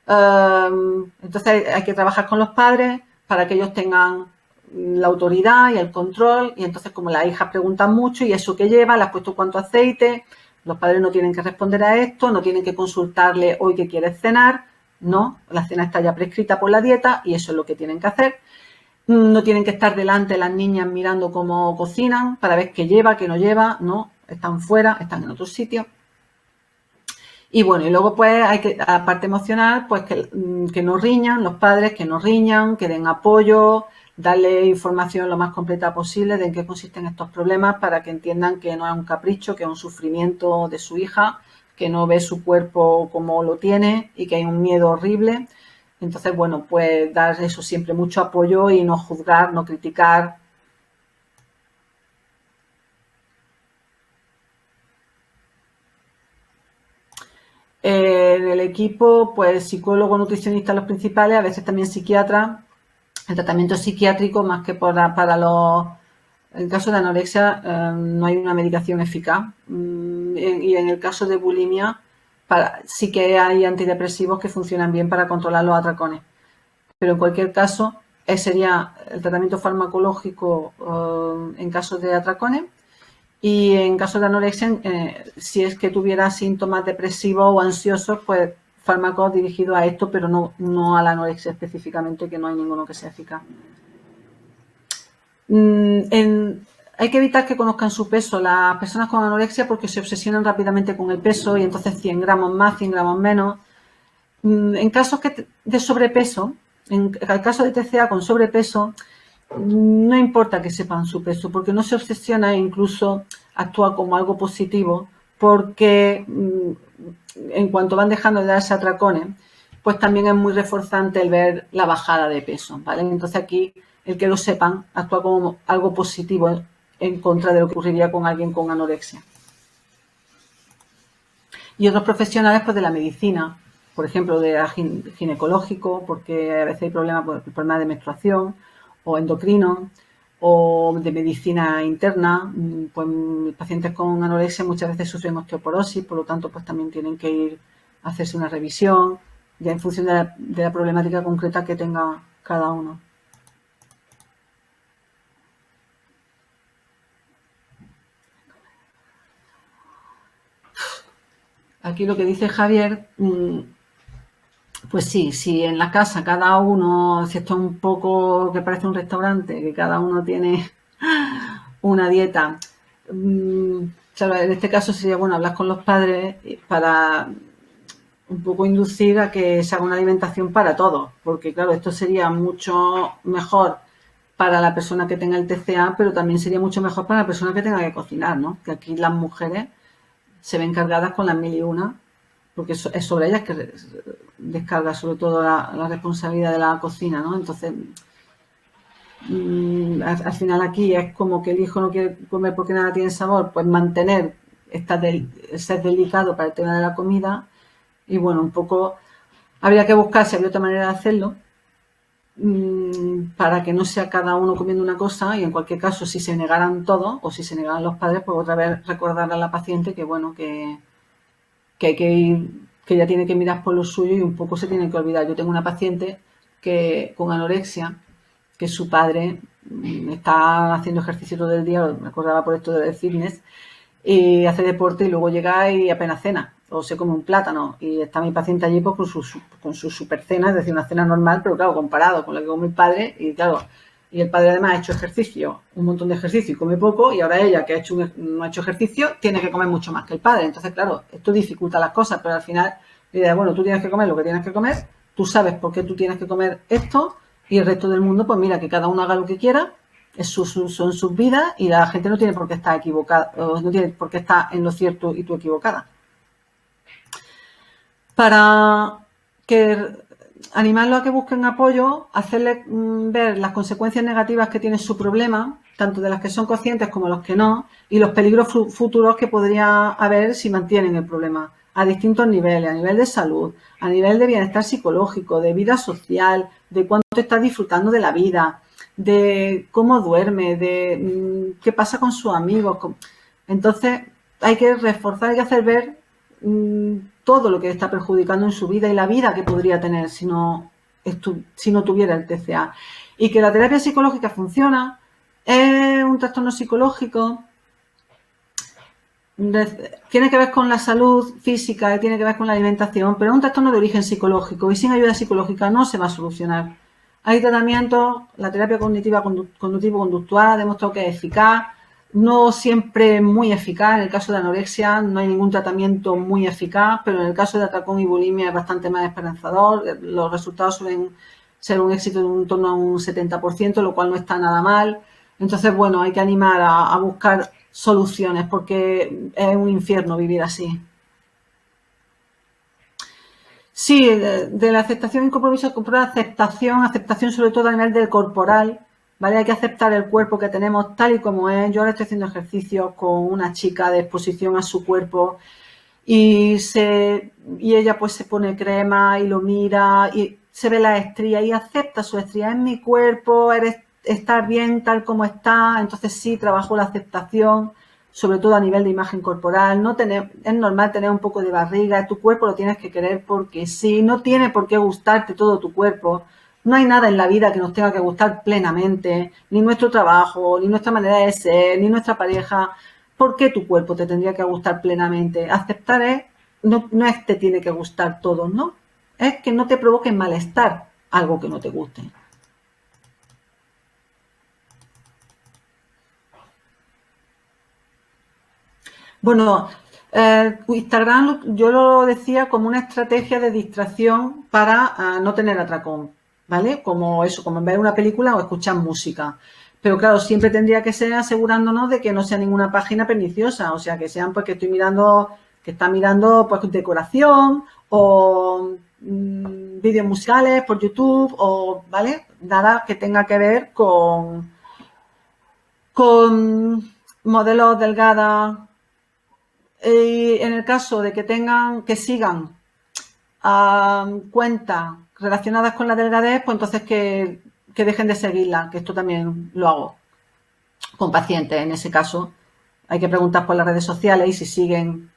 Entonces hay que trabajar con los padres para que ellos tengan la autoridad y el control, y entonces como las hijas preguntan mucho, ¿y eso qué lleva? ¿Le has puesto cuánto aceite? Los padres no tienen que responder a esto, no tienen que consultarle hoy qué quieres cenar, no, la cena está ya prescrita por la dieta y eso es lo que tienen que hacer. No tienen que estar delante las niñas mirando cómo cocinan para ver qué lleva, qué no lleva, no, están fuera, están en otro sitio. Y bueno, y luego pues hay que, a la parte emocional, pues que no riñan, los padres que no riñan, que den apoyo, darle información lo más completa posible de en qué consisten estos problemas para que entiendan que no es un capricho, que es un sufrimiento de su hija, que no ve su cuerpo como lo tiene y que hay un miedo horrible. Entonces, bueno, pues dar eso siempre mucho apoyo y no juzgar, no criticar. En el equipo, pues psicólogo, nutricionista los principales, a veces también psiquiatra. El tratamiento psiquiátrico, más que para los... En el caso de anorexia no hay una medicación eficaz. Y en el caso de bulimia sí que hay antidepresivos que funcionan bien para controlar los atracones. Pero en cualquier caso, sería el tratamiento farmacológico en caso de atracones Y en caso de anorexia, si es que tuviera síntomas depresivos o ansiosos, pues fármacos dirigidos a esto, pero no a la anorexia específicamente, que no hay ninguno que sea eficaz. Hay que evitar que conozcan su peso las personas con anorexia porque se obsesionan rápidamente con el peso y entonces 100 gramos más, 100 gramos menos. En casos de sobrepeso, en el caso de TCA con sobrepeso, no importa que sepan su peso porque no se obsesiona e incluso actúa como algo positivo porque en cuanto van dejando de darse atracones, pues también es muy reforzante el ver la bajada de peso, ¿vale? Entonces aquí el que lo sepan actúa como algo positivo en contra de lo que ocurriría con alguien con anorexia. Y otros profesionales pues de la medicina, por ejemplo, de ginecológico, porque a veces hay problemas de menstruación, o endocrino, o de medicina interna, pues pacientes con anorexia muchas veces sufren osteoporosis, por lo tanto pues también tienen que ir a hacerse una revisión, ya en función de la problemática concreta que tenga cada uno. Aquí lo que dice Javier, pues sí, si en la casa cada uno, si esto es un poco que parece un restaurante, que cada uno tiene una dieta, claro, en este caso sería bueno hablar con los padres para un poco inducir a que se haga una alimentación para todos, porque claro, esto sería mucho mejor para la persona que tenga el TCA, pero también sería mucho mejor para la persona que tenga que cocinar, ¿no? Que aquí las mujeres se ven cargadas con las 1001, porque es sobre ellas que descarga sobre todo la responsabilidad de la cocina, ¿no? Entonces, al final aquí es como que el hijo no quiere comer porque nada tiene sabor, pues mantener ser delicado para el tema de la comida y bueno, un poco habría que buscar si había otra manera de hacerlo para que no sea cada uno comiendo una cosa y en cualquier caso si se negaran todos o si se negaran los padres, pues otra vez recordar a la paciente que bueno, que hay que ir, que ella tiene que mirar por lo suyo y un poco se tiene que olvidar. Yo tengo una paciente que con anorexia, que su padre está haciendo ejercicio todo el día, me acordaba por esto del fitness, y hace deporte y luego llega y apenas cena o se come un plátano y está mi paciente allí pues, con su super cena, es decir, una cena normal, pero claro, comparado con la que come el padre y claro, y el padre además ha hecho ejercicio, un montón de ejercicio y come poco y ahora ella que no ha hecho ejercicio tiene que comer mucho más que el padre, entonces claro, esto dificulta las cosas, pero al final la idea es, bueno, tú tienes que comer lo que tienes que comer, tú sabes por qué tú tienes que comer esto y el resto del mundo pues mira, que cada uno haga lo que quiera, son sus vidas y la gente no tiene por qué estar equivocada, no tiene por qué estar en lo cierto y tú equivocada. Para que animarlo a que busquen apoyo, hacerles ver las consecuencias negativas que tiene su problema, tanto de las que son conscientes como los que no, y los peligros futuros que podría haber si mantienen el problema a distintos niveles, a nivel de salud, a nivel de bienestar psicológico, de vida social, de cuánto está disfrutando de la vida, de cómo duerme, de qué pasa con sus amigos. Entonces hay que reforzar, hay que hacer ver todo lo que está perjudicando en su vida y la vida que podría tener si no tuviera el TCA. Y que la terapia psicológica funciona, es un trastorno psicológico, tiene que ver con la salud física, tiene que ver con la alimentación, pero es un trastorno de origen psicológico y sin ayuda psicológica no se va a solucionar. Hay tratamientos, la terapia cognitiva cognitivo-conductual ha demostrado que es eficaz, no siempre muy eficaz. En el caso de anorexia no hay ningún tratamiento muy eficaz, pero en el caso de atracón y bulimia es bastante más esperanzador. Los resultados suelen ser un éxito de en torno a un 70%, lo cual no está nada mal. Entonces, bueno, hay que animar a buscar soluciones porque es un infierno vivir así. Sí, de la aceptación y compromiso, aceptación sobre todo a nivel del corporal, ¿vale? Hay que aceptar el cuerpo que tenemos tal y como es. Yo ahora estoy haciendo ejercicio con una chica de exposición a su cuerpo y ella pues se pone crema y lo mira y se ve la estría y acepta su estría. En mi cuerpo, estar bien tal como está. Entonces sí, trabajo la aceptación, sobre todo a nivel de imagen corporal. Es normal tener un poco de barriga, tu cuerpo lo tienes que querer porque sí, no tiene por qué gustarte todo tu cuerpo. No hay nada en la vida que nos tenga que gustar plenamente, ni nuestro trabajo, ni nuestra manera de ser, ni nuestra pareja, ¿por qué tu cuerpo te tendría que gustar plenamente? Aceptar no es que te tiene que gustar todo, ¿no? Es que no te provoque malestar algo que no te guste. Bueno, Instagram yo lo decía como una estrategia de distracción para no tener atracón, ¿vale? Como eso, como ver una película o escuchar música. Pero claro, siempre tendría que ser asegurándonos de que no sea ninguna página perniciosa, o sea, que sean pues que estoy mirando, que está mirando pues decoración o vídeos musicales por YouTube o, ¿vale? Nada que tenga que ver con modelos delgadas. En el caso de que sigan cuentas relacionadas con la delgadez, pues entonces que dejen de seguirla, que esto también lo hago con pacientes. En ese caso hay que preguntar por las redes sociales y si siguen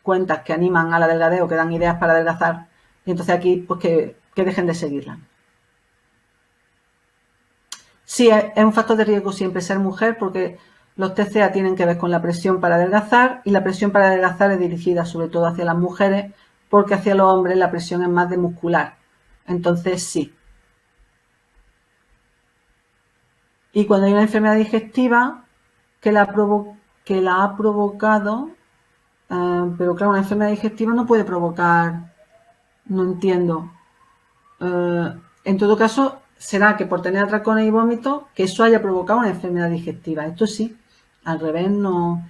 cuentas que animan a la delgadez o que dan ideas para adelgazar, y entonces aquí pues que dejen de seguirla. Sí, es un factor de riesgo siempre ser mujer porque los TCA tienen que ver con la presión para adelgazar y la presión para adelgazar es dirigida sobre todo hacia las mujeres porque hacia los hombres la presión es más de muscular. Entonces sí. Y cuando hay una enfermedad digestiva que la ha provocado, pero claro, una enfermedad digestiva no puede provocar, no entiendo. En todo caso, será que por tener atracones y vómitos, que eso haya provocado una enfermedad digestiva. Esto sí, al revés no.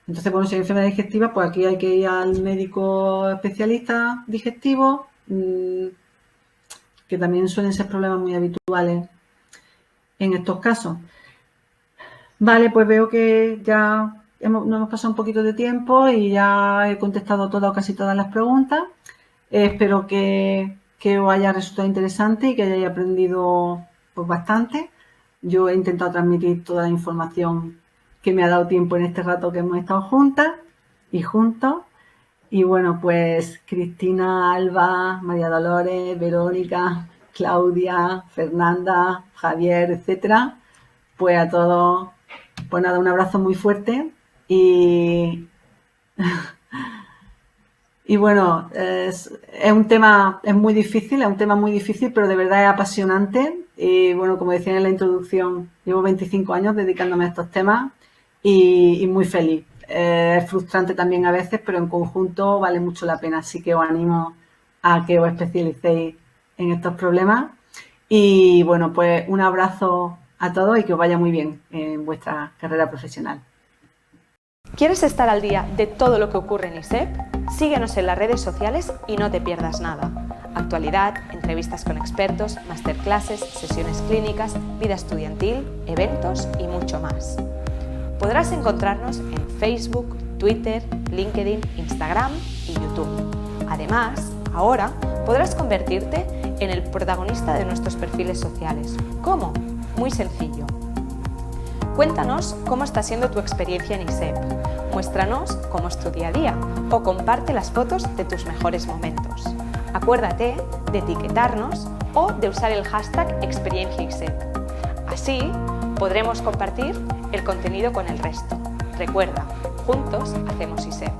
Entonces, bueno, si hay enfermedad digestiva, pues aquí hay que ir al médico especialista digestivo, que también suelen ser problemas muy habituales en estos casos. Vale, pues veo que ya nos hemos pasado un poquito de tiempo y ya he contestado todas o casi todas las preguntas. Espero que os haya resultado interesante y que hayáis aprendido pues, bastante. Yo he intentado transmitir toda la información que me ha dado tiempo en este rato que hemos estado juntas y juntos. Y bueno, pues Cristina, Alba, María Dolores, Verónica, Claudia, Fernanda, Javier, etcétera, pues a todos, pues nada, un abrazo muy fuerte y y bueno, es un tema, es muy difícil, es un tema muy difícil, pero de verdad es apasionante. Y bueno, como decía en la introducción, llevo 25 años dedicándome a estos temas y muy feliz. Es frustrante también a veces, pero en conjunto vale mucho la pena. Así que os animo a que os especialicéis en estos problemas. Y bueno, pues un abrazo a todos y que os vaya muy bien en vuestra carrera profesional. ¿Quieres estar al día de todo lo que ocurre en ISEP? Síguenos en las redes sociales y no te pierdas nada. Actualidad, entrevistas con expertos, masterclasses, sesiones clínicas, vida estudiantil, eventos y mucho más. Podrás encontrarnos en Facebook, Twitter, LinkedIn, Instagram y YouTube. Además, ahora podrás convertirte en el protagonista de nuestros perfiles sociales. ¿Cómo? Muy sencillo. Cuéntanos cómo está siendo tu experiencia en ISEP, muéstranos cómo es tu día a día o comparte las fotos de tus mejores momentos. Acuérdate de etiquetarnos o de usar el hashtag ExperienciaISEP. Así podremos compartir el contenido con el resto. Recuerda, juntos hacemos ISEP.